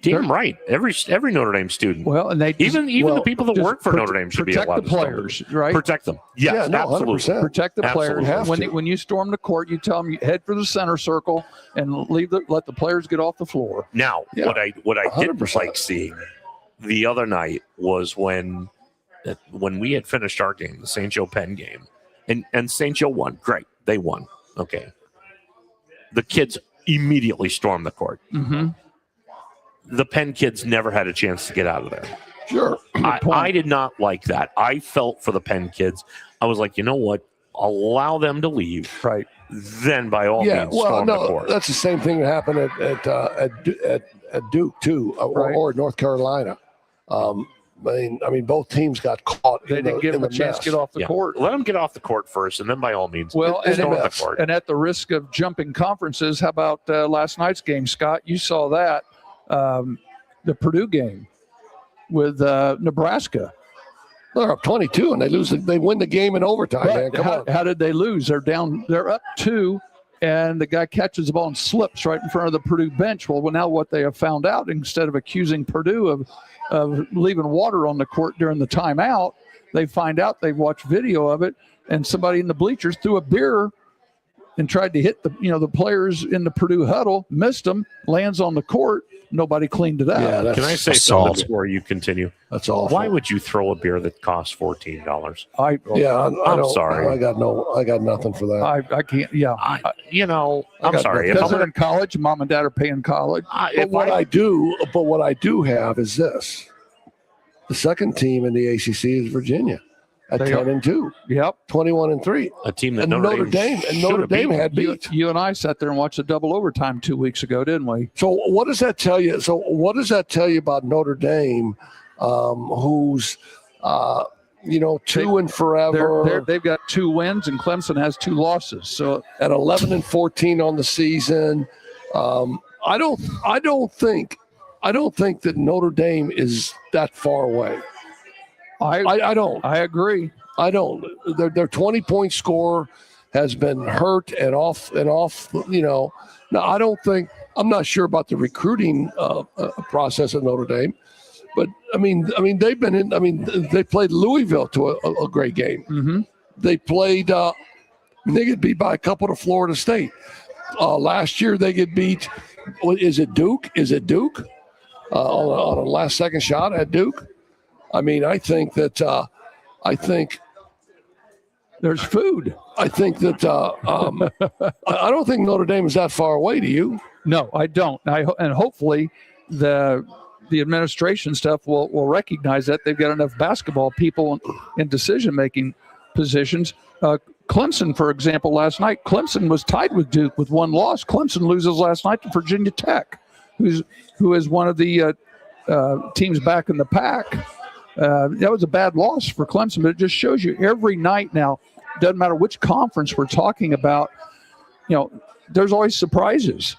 damn right, every Notre Dame student. Well, and even the people that work for Notre Dame should be allowed to protect the players, right? Protect them. Yes, absolutely. 100%. Protect the players. Absolutely. When you storm the court, you tell them you head for the center circle and let the players get off the floor. Now, what I didn't like seeing the other night was when we had finished our game, the St. Joe Penn game. And St. Joe won. Great. They won. Okay. The kids immediately stormed the court. Mm-hmm. The Penn kids never had a chance to get out of there. Sure. I did not like that. I felt for the Penn kids. I was like, you know what? Allow them to leave. Right. Then by all means, storm the court. That's the same thing that happened at Duke too, or North Carolina. I mean, both teams got caught. They didn't give them a chance to get off the court. Let them get off the court first, and then by all means, storm the court. And at the risk of jumping conferences, how about last night's game, Scott? You saw that, the Purdue game with Nebraska. They're up 22, and they win the game in overtime. Man, come on. How did they lose? They're up 2. And the guy catches the ball and slips right in front of the Purdue bench. Well, now what they have found out, instead of accusing Purdue of leaving water on the court during the timeout, they find out, they watch video of it, and somebody in the bleachers threw a beer and tried to hit the players in the Purdue huddle, missed them, lands on the court. Nobody cleaned it up. Yeah, Can I say assault. something before you continue? That's awful. Why would you throw a beer that costs $14? I'm sorry. I got nothing for that. I can't. Yeah, I'm sorry. Because they're in college, mom and dad are paying college. But what I do have is this: the second team in the ACC is Virginia at 10-2. Yep, 21-3. A team that and Notre Dame had beat. You and I sat there and watched the double overtime 2 weeks ago, didn't we? So what does that tell you? About Notre Dame, who's 2 and forever? They've got 2 wins, and Clemson has 2 losses. So at 11-14 on the season, I don't think that Notre Dame is that far away. I don't. I agree. I don't. Their 20-point scorer has been hurt and off. Now I don't think. I'm not sure about the recruiting process at Notre Dame, but I mean they've been in. I mean they played Louisville to a great game. Mm-hmm. They played. They get beat by a couple to Florida State. Last year they get beat. Is it Duke? On a last second shot at Duke. I mean, I think there's food. I think that I don't think Notre Dame is that far away. Do you? No, I don't. And hopefully the administration stuff will recognize that they've got enough basketball people in decision-making positions. Clemson, for example, last night, Clemson was tied with Duke with 1 loss. Clemson loses last night to Virginia Tech, who is one of the teams back in the pack. That was a bad loss for Clemson, but it just shows you every night now, doesn't matter which conference we're talking about, there's always surprises.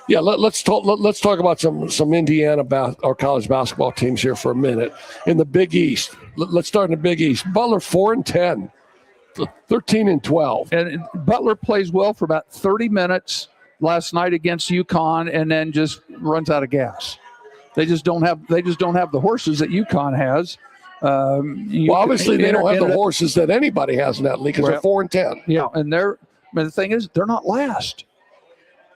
Yeah, let's talk about some Indiana or college basketball teams here for a minute. In the Big East, let's start in the Big East. Butler 4-10, 13-12, and Butler plays well for about 30 minutes last night against UConn, and then just runs out of gas. They just don't have the horses that UConn has. Obviously they don't have the horses that anybody has in that league because they're 4-10. Yeah, and the thing is, they're not last.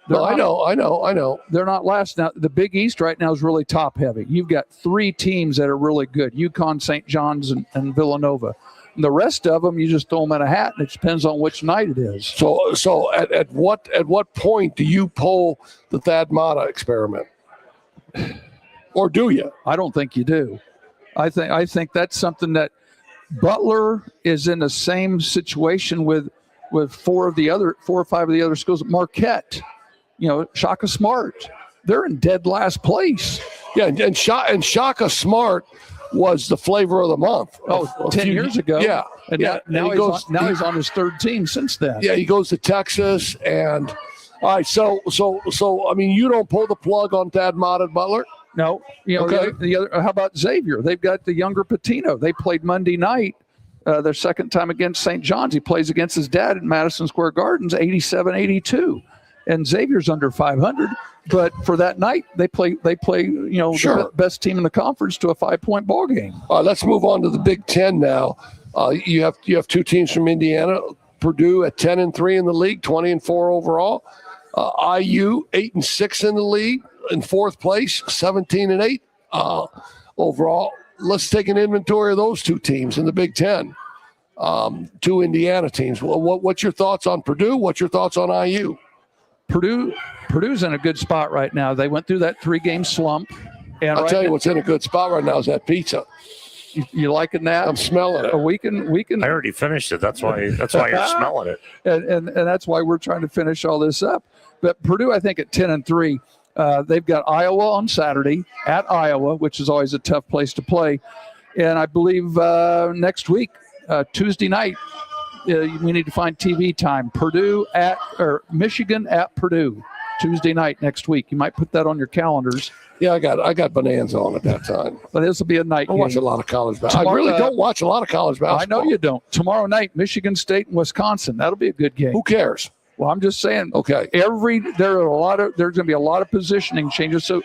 I know. They're not last. Now, the Big East right now is really top heavy. You've got 3 teams that are really good: UConn, St. John's, and Villanova. And the rest of them, you just throw them in a hat, and it depends on which night it is. So at what point do you pull the Thad Matta experiment? Or do you? I don't think you do. I think that's something that Butler is in the same situation with 4 or 5 of the other schools. Marquette, Shaka Smart, they're in dead last place. Yeah, and Shaka Smart was the flavor of the month. 10 years ago. Yeah, and now he's on his 3rd team since then. Yeah, he goes to Texas, and all right. So I mean, you don't pull the plug on Thad Matta at Butler. No, okay. The other. How about Xavier? They've got the younger Patino. They played Monday night, their second time against St. John's. He plays against his dad at Madison Square Gardens, 87-82, and Xavier's under 500. But for that night, they play. Sure. The best team in the conference to a 5-point ball game. Let's move on to the Big Ten now. You have 2 teams from Indiana. Purdue at 10-3 in the league, 20-4 overall. IU 8-6 in the league. In 4th place, 17-8 overall. Let's take an inventory of those 2 teams in the Big Ten. 2 Indiana teams. What's your thoughts on Purdue? What's your thoughts on IU? Purdue's in a good spot right now. They went through that 3-game slump. And I'll tell you what's in a good spot right now is that pizza. You liking that? I'm smelling it. We can. I already finished it. That's why you're smelling it. And that's why we're trying to finish all this up. But Purdue, I think at 10-3. They've got Iowa on Saturday at Iowa, which is always a tough place to play. And I believe next week, Tuesday night, we need to find TV time. Michigan at Purdue, Tuesday night next week. You might put that on your calendars. Yeah, I got Bonanza on at that time. But this will be a night game. I watch a lot of college basketball. I really don't watch a lot of college basketball. I know you don't. Tomorrow night, Michigan State and Wisconsin. That'll be a good game. Who cares? Well, I'm just saying. Okay. There's going to be a lot of positioning changes. So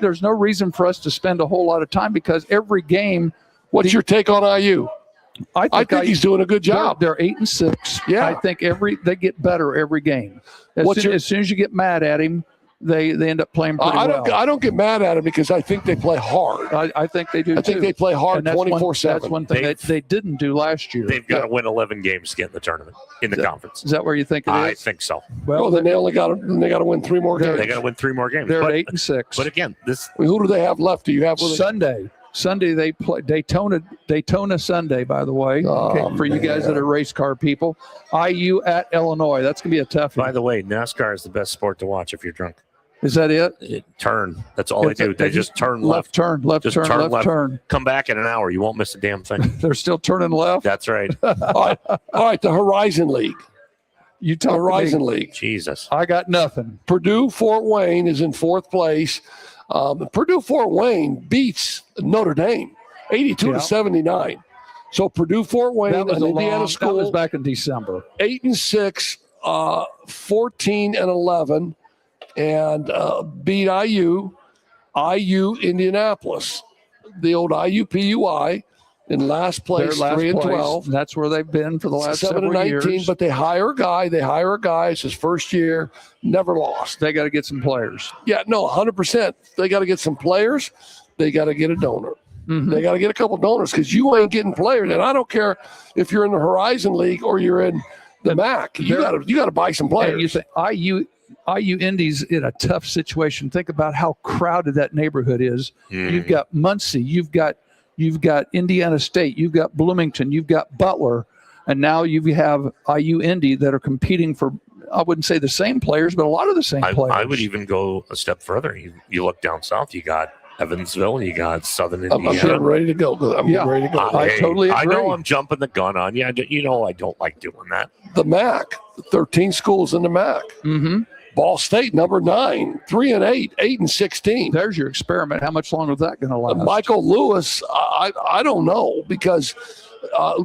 there's no reason for us to spend a whole lot of time because every game. What's your take on IU? I think he's doing a good job. They're 8-6. Yeah. I think they get better every game. As soon as you get mad at him, they end up playing pretty well. I don't get mad at him because I think they play hard. I think they do. I think they play hard 24/7. That's one thing they didn't do last year. They've got to win 11 games to get in the tournament in the conference. Is that where you think it is? I think so. Well, then they only got to win 3 more games. They got to win 3 more games. They're at 8-6. But again, who do they have left? Do you have Sunday? Sunday they play Daytona Sunday, by the way. For you guys that are race car people. IU at Illinois. That's gonna be a tough one. By the way, NASCAR is the best sport to watch if you're drunk. Is that it? Turn. That's all they do. They just turn left. Left turn. Come back in an hour. You won't miss a damn thing. They're still turning left. That's right. All right, the Horizon League. You talk Horizon League. Jesus. I got nothing. Purdue Fort Wayne is in 4th place. Purdue Fort Wayne beats Notre Dame 82-79. So Purdue Fort Wayne, an Indiana school, that was back in December. 8-6, 14-11, and beat IU Indianapolis, the old IUPUI, in last place, 3-12. That's where they've been for the last 7-19. years. But they hire a guy. It's his first year, never lost. They got to get some players. Yeah, no, 100%. They got to get some players. They got to get a donor. They got to get a couple donors because you ain't getting players. And I don't care if you're in the Horizon League or you're in the MAC. You got to buy some players. And you think IU Indy's in a tough situation. Think about how crowded that neighborhood is. You've got Muncie, you've got Indiana State, you've got Bloomington, you've got Butler, and now you have IU Indy that are competing for, I wouldn't say the same players, but a lot of the same players. I would even go a step further. You look down south, you got Evansville, you got Southern Indiana. I'm getting ready to go. Ready to go. I totally agree. I know I'm jumping the gun on you. I don't like doing that. The MAC, 13 schools in the MAC. Ball State, number 9, 3-8, 8-16. There's your experiment. How much longer is that going to last? Michael Lewis, I don't know, because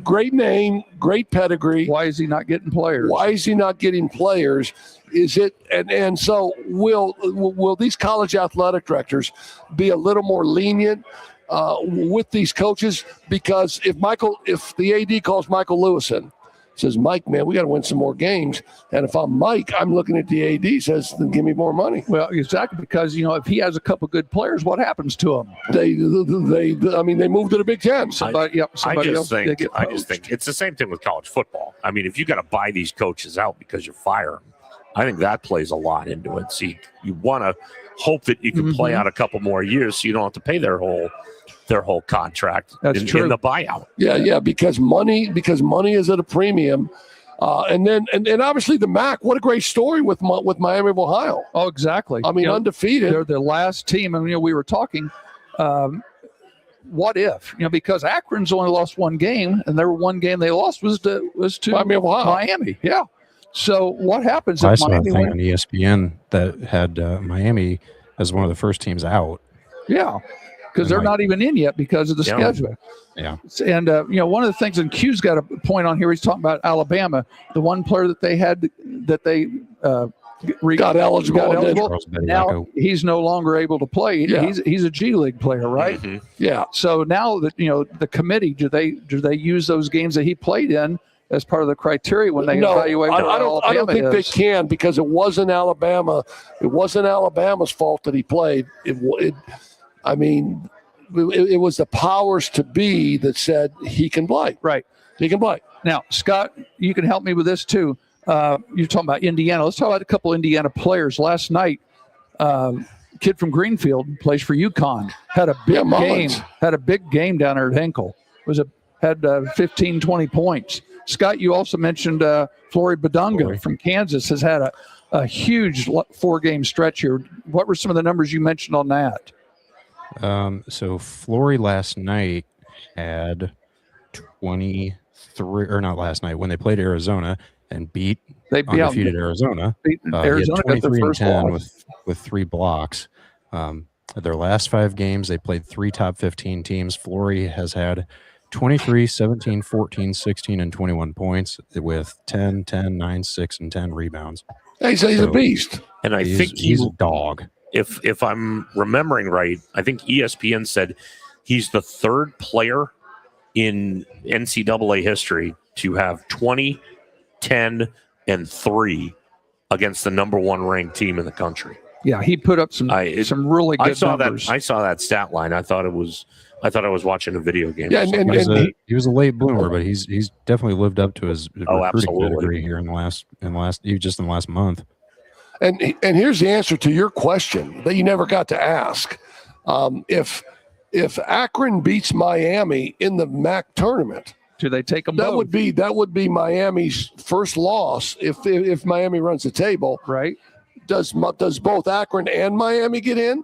great name, great pedigree. Why is he not getting players? Is it and so will these college athletic directors be a little more lenient with these coaches? Because if the AD calls Michael Lewis in, says, Mike, man, we got to win some more games. And if I'm Mike, I'm looking at the AD, says, then give me more money. Well, exactly, because, if he has a couple good players, what happens to him? They moved to the Big Ten. I just think it's the same thing with college football. I mean, if you got to buy these coaches out because you fire them, I think that plays a lot into it. So you want to hope that you can play out a couple more years so you don't have to pay their whole contract in the buyout. Yeah, because money is at a premium. And obviously the MAC, what a great story with Miami of Ohio. Oh, exactly. I mean, undefeated. They're the last team. I mean, we were talking, what if? Because Akron's only lost one game, and their one game they lost was to Miami of Ohio. Miami. Yeah. So what happens I if saw Miami a thing on ESPN that had Miami as one of the first teams out. Yeah. Because they're not even in yet because of the schedule. Yeah. And, one of the things, and Q's got a point on here, he's talking about Alabama, the one player that they had that they got eligible. Now he's no longer able to play. Yeah. He's a G League player, right? Yeah. So now that, the committee, do they use those games that he played in as part of the criteria when they evaluate? I don't think they can, because it wasn't Alabama. It wasn't Alabama's fault that he played. It was the powers to be that said he can play. Right. He can play. Now, Scott, you can help me with this too. You're talking about Indiana. Let's talk about a couple Indiana players. Last night, kid from Greenfield, plays for UConn, had a big game. Had a big game down there at Hinkle. Had 15, 20 points. Scott, you also mentioned Flory Badunga from Kansas has had a huge 4-game stretch here. What were some of the numbers you mentioned on that? So Flory last night had 23, or not last night, when they played Arizona and beat undefeated Arizona. Arizona he had 23 got their and 10 loss. with 3 blocks. Their last 5 games, they played 3 top 15 teams. Flory has had 23, 17, 14, 16, and 21 points with 10, 10, 9, 6, and 10 rebounds. He's a beast. And I think he's a dog. If I'm remembering right, I think ESPN said he's the 3rd player in NCAA history to have 20, 10, and 3 against the number 1 ranked team in the country. Yeah, he put up some really good numbers. I saw that stat line. I thought I was watching a video game. Yeah, he was a late bloomer, but he's definitely lived up to his recruiting absolutely. pedigree here in the last month. And here's the answer to your question that you never got to ask. If Akron beats Miami in the MAC tournament, do they take them that both? would be Miami's first loss if Miami runs the table. Right. Does both Akron and Miami get in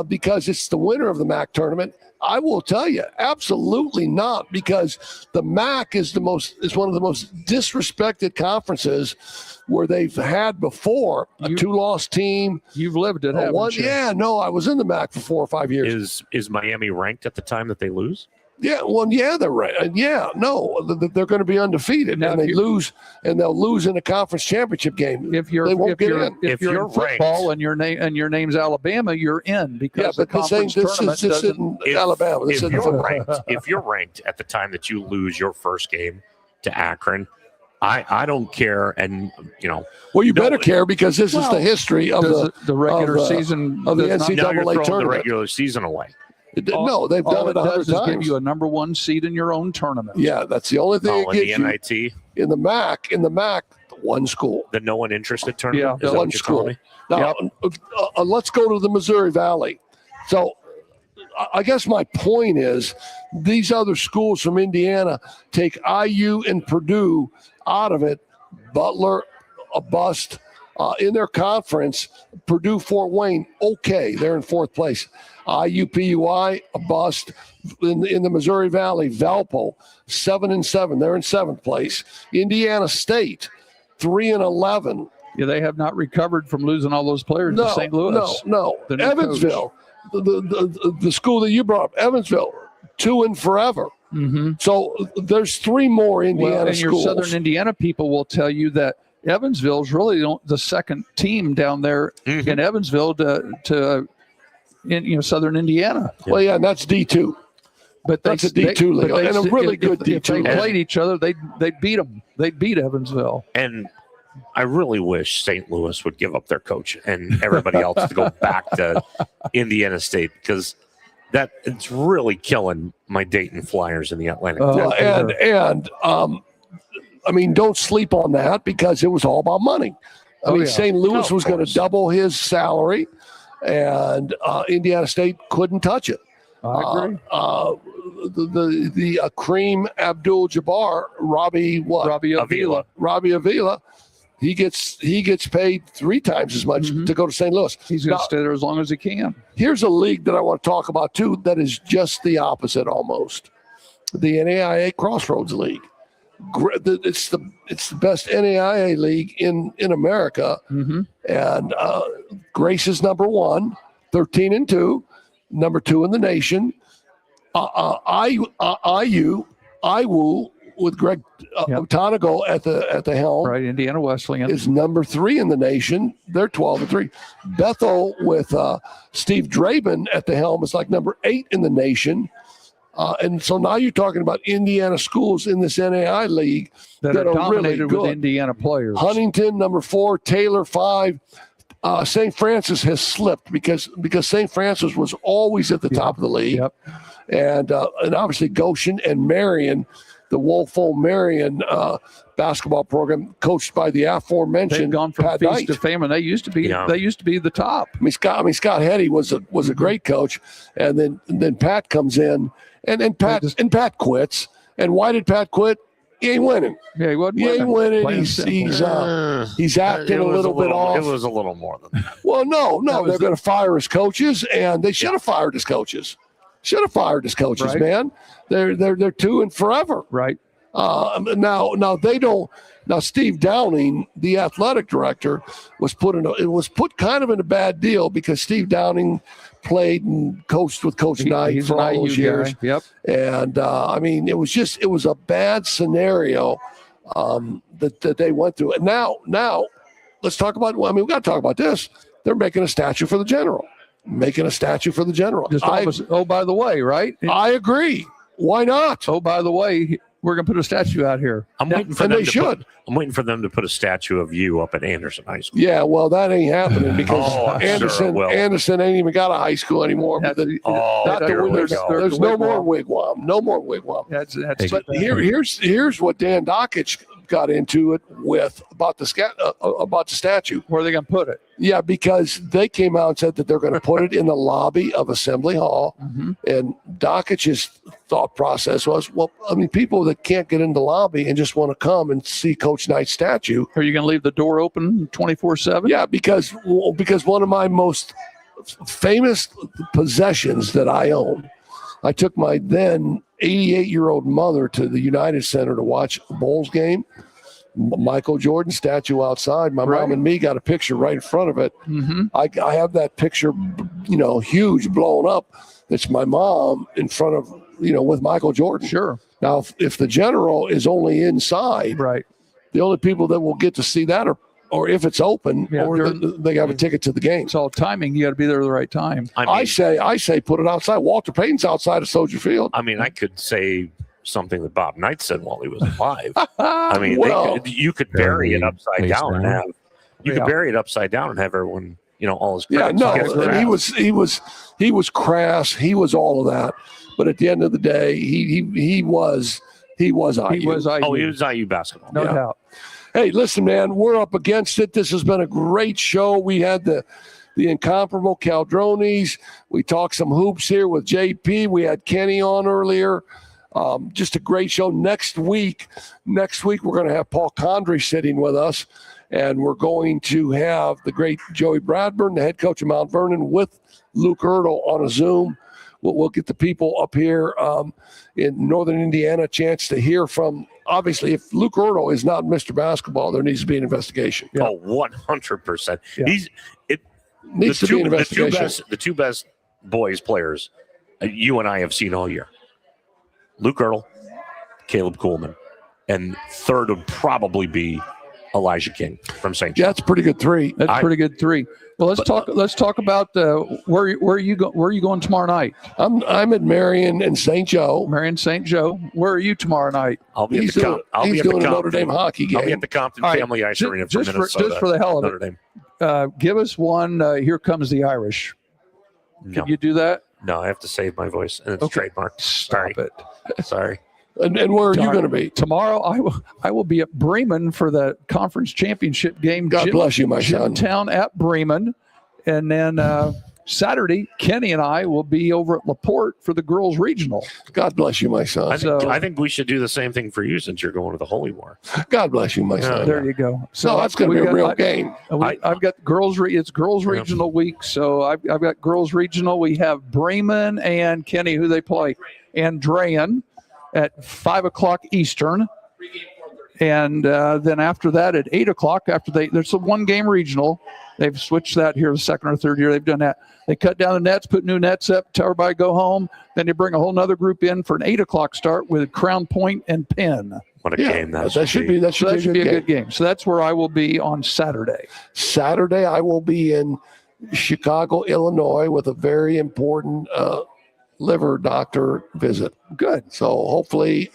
because it's the winner of the MAC tournament? I will tell you, absolutely not, because the MAC is one of the most disrespected conferences where they've had before a 2-loss team. You've lived it, haven't you? Yeah, no, I was in the MAC for 4 or 5 years. Is Miami ranked at the time that they lose? Yeah, well, yeah, they're right. Yeah, no, they're going to be undefeated, now, and they'll lose in a conference championship game. If you're in football and your name's Alabama, you're in because the conference tournament doesn't. Alabama. If you're ranked at the time that you lose your first game to Akron, I don't care, and Well, you better care because this is the history of the regular season of the now you're NCAA throwing tournament. The regular season away. No, they've done it 100 times. Is give you a number 1 seed in your own tournament. Yeah, that's the only thing it gives in the NIT. you. In the MAC, one school. The no one interested tournament? Yeah, one school. Now, let's go to the Missouri Valley. So I guess my point is these other schools from Indiana take IU and Purdue out of it. Butler, a bust. In their conference, Purdue, Fort Wayne, okay, they're in 4th place. IUPUI, a bust. In the Missouri Valley, Valpo, 7-7, they're in 7th place. Indiana State, 3-11. Yeah, they have not recovered from losing all those players to St. Louis. No. Evansville, the school that you brought up, Evansville, 2 and forever. Mm-hmm. So there's 3 more Indiana schools. Your Southern Indiana people will tell you that Evansville's really the second team down there in Evansville to Southern Indiana. Well, yeah, and that's D2. But that's a D2 league, and a really good D2. If they played each other, they'd beat them. They'd beat Evansville. And I really wish St. Louis would give up their coach and everybody else to go back to Indiana State, because it's really killing my Dayton Flyers in the Atlantic. I mean, don't sleep on that because it was all about money. I mean, St. Louis was going to double his salary, and Indiana State couldn't touch it. I agree. The Kareem Abdul-Jabbar, Robbie Avila, he gets paid 3 times as much to go to St. Louis. He's going to stay there as long as he can. Here's a league that I want to talk about too that is just the opposite almost. The NAIA Crossroads League. It's the best NAIA league in America, and Grace is number 1, 13-2, number 2 in the nation. IU with Greg Tonigo at the helm, right? Indiana Wesleyan is number 3 in the nation. They're 12-3. Bethel with Steve Draben at the helm is like number 8 in the nation. And so now you're talking about Indiana schools in this NAI league that are dominated really good. with Indiana players. Huntington, number 4, Taylor, 5. St. Francis has slipped because St. Francis was always at the top of the league. Yep. And obviously Goshen and Marion, the Wolfo Marion basketball program, coached by the aforementioned They've gone from Pat feast Knight. to fame, and they used to be the top. I mean, Scott Hetty was a great coach, and then Pat comes in, and Pat quits. And why did Pat quit? He ain't winning. Yeah, he wasn't. He ain't winning. He's acting a little bit off. It was a little more than that. Well, no, they're going to fire his coaches, and they should have fired his coaches. Right. Man. They're 2 and forever. Right. Now they don't. Now Steve Downing, the athletic director, was put kind of in a bad deal because Steve Downing played and coached with Coach Knight for all those years. Yep. And I mean, it was a bad scenario that they went through. And now let's talk about. Well, I mean, we got to talk about this. They're making a statue for the general. Just by the way, right? I agree. Why not? Oh, by the way, we're going to put a statue out here. I'm waiting for and them they to should. I'm waiting for them to put a statue of you up at Anderson High School. Yeah, well, that ain't happening because Oh, I'm sure it will. Anderson ain't even got a high school anymore. There's no more wigwam. No more wigwam. That's But here's what Dan Dockich got into it with about the statue. Where are they going to put it? Yeah, because they came out and said that they're going to put it in the lobby of Assembly Hall. And Dockich's thought process was, well, I mean, people that can't get in the lobby and just want to come and see Coach Knight's statue. Are you going to leave the door open 24/7? Yeah, because one of my most famous possessions that I own, I took my then 88-year-old mother to the United Center to watch a Bulls game. Michael Jordan statue outside. My mom and me got a picture right in front of it. I have that picture, huge, blown up. It's my mom in front of, with Michael Jordan. Sure. Now, if the general is only inside, the only people that will get to see that or if it's open, or they have a ticket to the game. It's all timing. You got to be there at the right time. I say put it outside. Walter Payton's outside of Soldier Field. I mean, I could say something that Bob Knight said while he was alive. I mean, you could bury it upside down and have could bury it upside down and have everyone, all his critics. He was crass. He was all of that. But at the end of the day, he was IU. Oh, he was IU basketball. No doubt. Hey, listen, man, we're up against it. This has been a great show. We had the incomparable Caldronis. We talked some hoops here with JP. We had Kenny on earlier. Just a great show. Next week, we're going to have Paul Condry sitting with us, and we're going to have the great Joey Bradburn, the head coach of Mount Vernon, with Luke Ertl on a Zoom. We'll get the people up here in Northern Indiana a chance to hear from. Obviously, if Luke Ertl is not Mr. Basketball, there needs to be an investigation. Yeah. Oh, 100%. Yeah. Needs to be an investigation. The two best boys players you and I have seen all year. Luke Ertl, Caleb Kuhlman, and third would probably be Elijah King from St. Joe. That's a pretty good three. That's pretty good three. Well, let's talk about where are you going tomorrow night? I'm at Marion and St. Joe. Marion St. Joe. Where are you tomorrow night? I'll be at the Notre Dame hockey game. I'll be at the Compton Family Ice Arena for Minnesota. Just for the hell of Notre it. Dame. Give us one. Here comes the Irish. Can you do that? No, I have to save my voice, and it's trademarked. Stop it. Sorry. And where are you going to be? Tomorrow, I will be at Bremen for the conference championship game. God bless you, my son. Town at Bremen. And then Saturday, Kenny and I will be over at LaPorte for the girls' regional. God bless you, my son. I think we should do the same thing for you since you're going to the Holy War. God bless you, my son. There you go. So that's going to be a real game. I've got girls. It's girls' regional week, so I've got girls' regional. We have Bremen and Kenny, who they play, Andrean at 5:00 Eastern. And then after that at 8:00, there's a one-game regional. They've switched that here the second or third year. They've done that. They cut down the nets, put new nets up, tell everybody go home. Then they bring a whole nother group in for an 8:00 start with Crown Point and Penn. What a game that should be. That should be a good game. So that's where I will be on Saturday. Saturday, I will be in Chicago, Illinois, with a very important liver doctor visit. Good. So hopefully,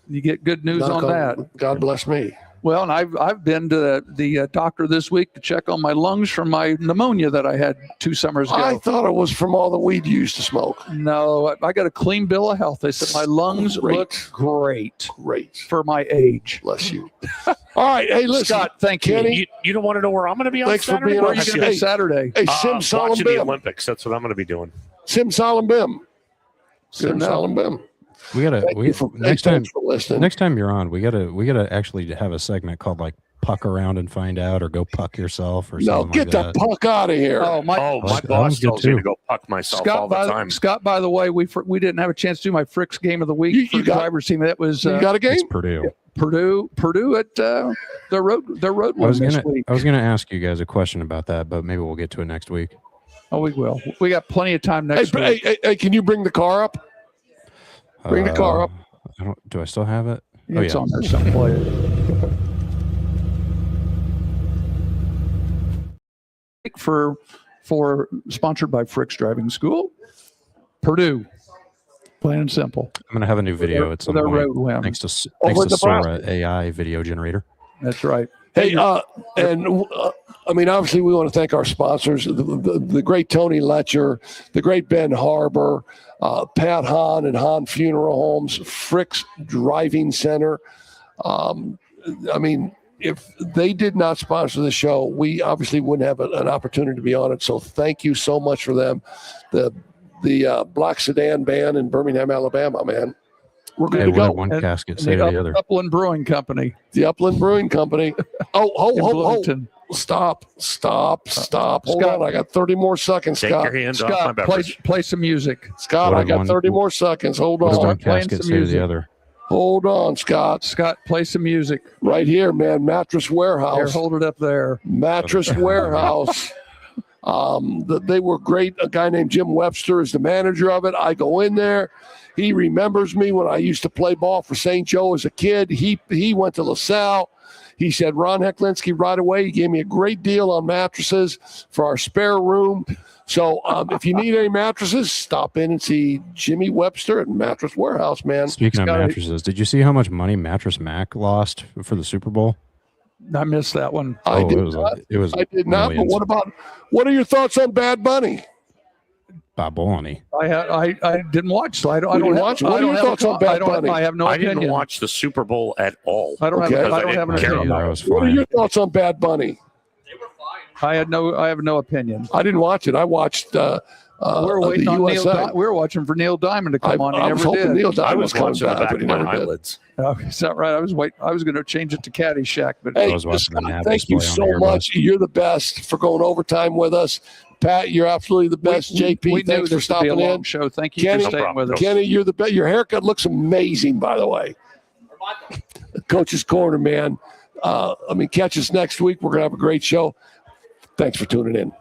you get good news on that. God bless me. Well, and I've been to the doctor this week to check on my lungs from my pneumonia that I had 2 summers ago. I thought it was from all the weed you used to smoke. No, I got a clean bill of health. They said my lungs look great. Great. For my age. Bless you. All right. Hey, listen. Scott, thank you. Kenny, you don't want to know where I'm going to be on thanks Saturday? For being where are you going to be Saturday? Hey, Sim Salam watching the Bim. Olympics. That's what I'm going to be doing. Sim Salam Bim. Sim Salam Bim. We gotta next time you're on, we gotta actually have a segment called like Puck Around and Find Out, or Go Puck Yourself, or something. No, get the puck out of here. My boss tells me to go puck myself all the time. Scott, by the way, we didn't have a chance to do my Frick's game of the week for the driver's team. That was you got a game? It's Purdue. Purdue at their road one this week. I was gonna ask you guys a question about that, but maybe we'll get to it next week. Oh, we will. We got plenty of time next week. Hey, can you bring the car up? Bring the car up. Do I still have it? It's on there someplace. For sponsored by Frick's Driving School, Purdue. Plain and simple. I'm going to have a new video at some Their point. road win. Thanks to Over the Sora AI video generator. That's right. Hey, I mean, obviously, we want to thank our sponsors, the great Tony Letcher, the great Ben Harbor, Pat Hahn and Hahn Funeral Homes, Frick's Driving Center. I mean, if they did not sponsor the show, we obviously wouldn't have an opportunity to be on it. So thank you so much for them. The Black Sedan Band in Birmingham, Alabama, man. We're good to go. One casket say the other. Upland Brewing Company. The Upland Brewing Company. Oh, Stop. Hold on. I got 30 more seconds, Take Scott. your hands off my beverage. Play some music. Scott, I got 30 more seconds. Hold What does on. one casket say to the other? Hold on, Scott. Scott, play some music. Right here, man. Mattress Warehouse. Here, hold it up there. Mattress Warehouse. They were great. A guy named Jim Webster is the manager of it. I go in there. He remembers me when I used to play ball for St. Joe as a kid. He went to LaSalle. He said, Ron Hecklinski, right away. He gave me a great deal on mattresses for our spare room. So if you need any mattresses, stop in and see Jimmy Webster at Mattress Warehouse, man. Speaking of mattresses, did you see how much money Mattress Mac lost for the Super Bowl? I missed that one. I did not. Millions. But what are your thoughts on Bad Bunny? Bob Bologna. I didn't watch, so I don't watch. What are your thoughts on Bad Bunny? I have no opinion. I didn't watch the Super Bowl at all. I don't have an opinion. What are your thoughts on Bad Bunny? I have no opinion. I didn't watch it. I watched we're waiting the on USA. We were watching for Neil Diamond to come on. He I was never hoping did. Neil Diamond I was coming watching the back, back but he of my never did. eyelids. Oh, is that right? I was going to change it to Caddyshack, but Hey, was watching the nav thank you display on so the much. You're the best for going overtime with us. Pat, you're absolutely the best. JP, we thanks knew for this would be a stopping long in. show. Thank you Kenny, for staying with us. Kenny, you're the best. Your haircut looks amazing, by the way. Coach's Corner, man. Catch us next week. We're going to have a great show. Thanks for tuning in.